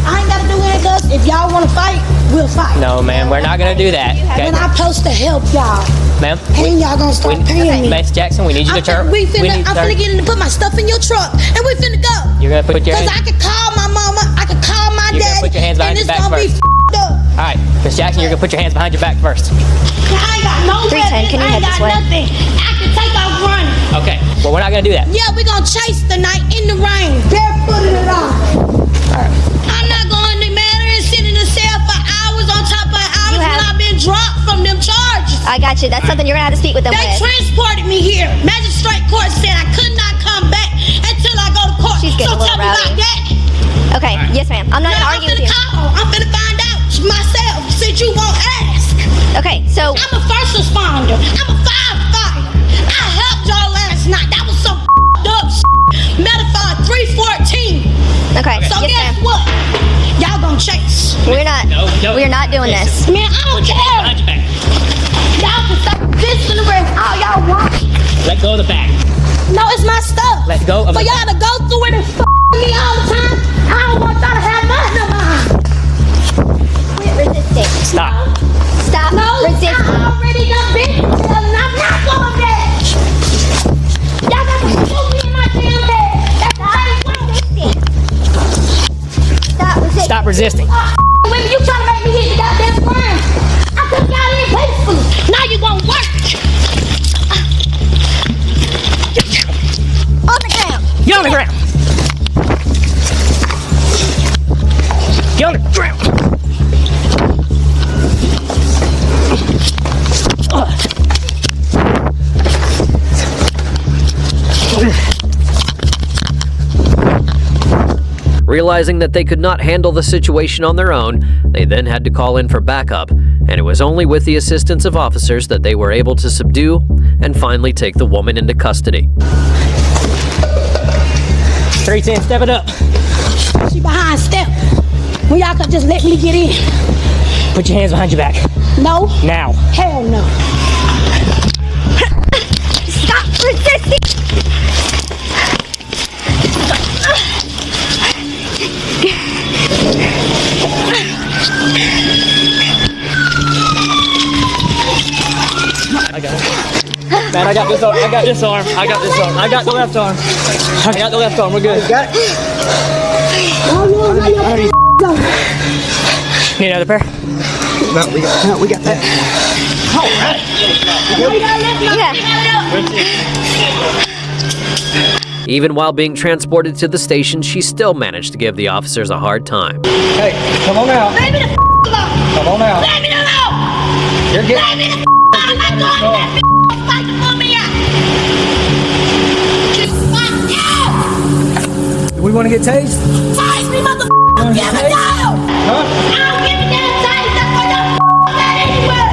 [SPEAKER 15] I ain't gotta do anything. Cause if y'all wanna fight, we'll fight.
[SPEAKER 9] No, ma'am, we're not gonna do that. Okay?
[SPEAKER 15] And I'm supposed to help y'all.
[SPEAKER 9] Ma'am,
[SPEAKER 15] And y'all gonna start paying me.
[SPEAKER 9] Miss Jackson, we need you to turn.
[SPEAKER 15] I'm finna get in and put my stuff in your truck, and we finna go.
[SPEAKER 9] You're gonna put your
[SPEAKER 15] Cause
[SPEAKER 9] hands.
[SPEAKER 15] I can call my mama, I can call my
[SPEAKER 9] You're gonna
[SPEAKER 15] daddy,
[SPEAKER 9] put your hands behind
[SPEAKER 15] and
[SPEAKER 9] your
[SPEAKER 15] it's
[SPEAKER 9] back
[SPEAKER 15] gonna be
[SPEAKER 9] first.
[SPEAKER 15] up.
[SPEAKER 9] All right, Miss Jackson, you're gonna put your hands behind your back first.
[SPEAKER 15] I ain't got no
[SPEAKER 12] 310, can you
[SPEAKER 15] I ain't
[SPEAKER 12] head this
[SPEAKER 15] got
[SPEAKER 12] way?
[SPEAKER 15] nothing. I can take off running.
[SPEAKER 9] Okay, well we're not gonna do that.
[SPEAKER 15] Yeah, we gonna chase the night in the rain, barefooted it on.
[SPEAKER 9] All right.
[SPEAKER 15] I'm not going to matter and sit in the cell for hours on top of hours when I've been dropped from them charges.
[SPEAKER 12] I got you. That's something you're gonna have to speak with them
[SPEAKER 15] They
[SPEAKER 12] with.
[SPEAKER 15] transported me here. Magistrate court said I could not come back until I go to court.
[SPEAKER 12] She's getting
[SPEAKER 15] so
[SPEAKER 12] a little
[SPEAKER 15] tell me
[SPEAKER 12] rowdy.
[SPEAKER 15] about that.
[SPEAKER 12] Okay. Yes, ma'am. I'm not
[SPEAKER 15] Yeah,
[SPEAKER 12] gonna argue with you.
[SPEAKER 15] I'm finna find out myself since you won't ask.
[SPEAKER 12] Okay. So
[SPEAKER 15] I'm a first responder. I'm a firefighter. I helped y'all last night. That was some up Metaphor 314.
[SPEAKER 12] okay.
[SPEAKER 15] So
[SPEAKER 12] Yes,
[SPEAKER 15] guess
[SPEAKER 12] ma'am.
[SPEAKER 15] what? Y'all gonna chase.
[SPEAKER 12] We're not. We're not doing this.
[SPEAKER 15] Man, I don't care. Y'all can stop this and the rest all y'all want.
[SPEAKER 9] Let go of the bag.
[SPEAKER 15] No, it's my stuff.
[SPEAKER 9] Let go of
[SPEAKER 15] For
[SPEAKER 9] the
[SPEAKER 15] y'all to go through it and me all the time, I don't want y'all to have nothing of mine.
[SPEAKER 12] Quit resisting.
[SPEAKER 9] Stop.
[SPEAKER 12] Stop
[SPEAKER 15] No,
[SPEAKER 12] resisting.
[SPEAKER 15] I already done been to jail and I'm not going there. Y'all got to shoot me in my damn head. That's how I ain't resisting.
[SPEAKER 12] Stop resisting.
[SPEAKER 9] Stop resisting.
[SPEAKER 15] Women, you trying to make me hit the goddamn ground. I took y'all in peacefully. Now you gonna work.
[SPEAKER 1] Realizing that they could not handle the situation on their own, they then had to call in for backup, and it was only with the assistance of officers that they were able to subdue and finally take the woman into custody.
[SPEAKER 5] 310, step it up.
[SPEAKER 15] She behind step. Well, y'all could just let me get in.
[SPEAKER 5] Put your hands behind your back.
[SPEAKER 15] No.
[SPEAKER 5] Now.
[SPEAKER 15] Hell no.
[SPEAKER 10] Stop resisting.
[SPEAKER 5] I got it. Man, I got this arm. I got this arm. I got this arm. I got the left arm. I got the left arm. We're good.
[SPEAKER 16] Got it?
[SPEAKER 5] Need another pair?
[SPEAKER 16] No, we got that. All right.
[SPEAKER 1] Even while being transported to the station, she still managed to give the officers a hard time.
[SPEAKER 16] Hey, come on out.
[SPEAKER 10] Leave me the alone.
[SPEAKER 16] Come on out.
[SPEAKER 10] Leave me alone.
[SPEAKER 16] You're getting.
[SPEAKER 10] Leave me the alone. I'm not going to fight to pull me out. Just fuck you.
[SPEAKER 16] We want to get tased?
[SPEAKER 10] Tase me, motherfucker. I'll give it down.
[SPEAKER 16] Huh?
[SPEAKER 10] I'll give it down. Tase that for your that anywhere.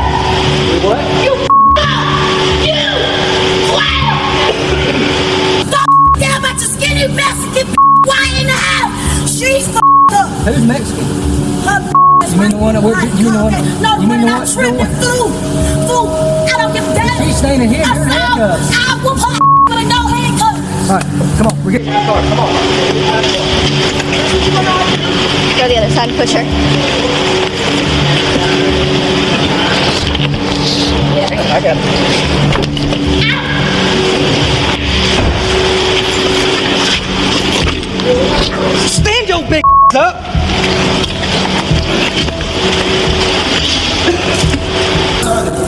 [SPEAKER 16] What?
[SPEAKER 10] You up. You wow. Stop down about your skinny Mexican white in the house. She's up.
[SPEAKER 16] Who's Mexican?
[SPEAKER 10] You
[SPEAKER 16] mean the one that we're you know what?
[SPEAKER 10] No,
[SPEAKER 16] You mean the
[SPEAKER 10] I'm
[SPEAKER 16] one?
[SPEAKER 10] tripping through. I don't give a damn.
[SPEAKER 16] She's standing here. You're in handcuffs.
[SPEAKER 10] I whoop her with no handcuffs.
[SPEAKER 16] All right, come on. We're getting in the car. Come on.
[SPEAKER 12] Go the other side and push her.
[SPEAKER 16] I got it. Stand your big up.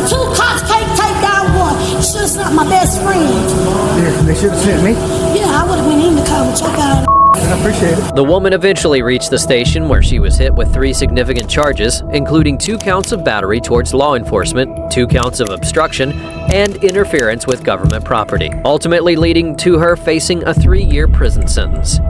[SPEAKER 10] Two cops can't take down one. You should have sent my best friend.
[SPEAKER 16] Yeah, they should have sent me.
[SPEAKER 10] Yeah, I would have went in the car with your guy.
[SPEAKER 16] I appreciate it.
[SPEAKER 1] The woman eventually reached the station where she was hit with 3 significant charges, including 2 counts of battery towards law enforcement, 2 counts of obstruction, and interference with government property, ultimately leading to her facing a 3-year prison sentence.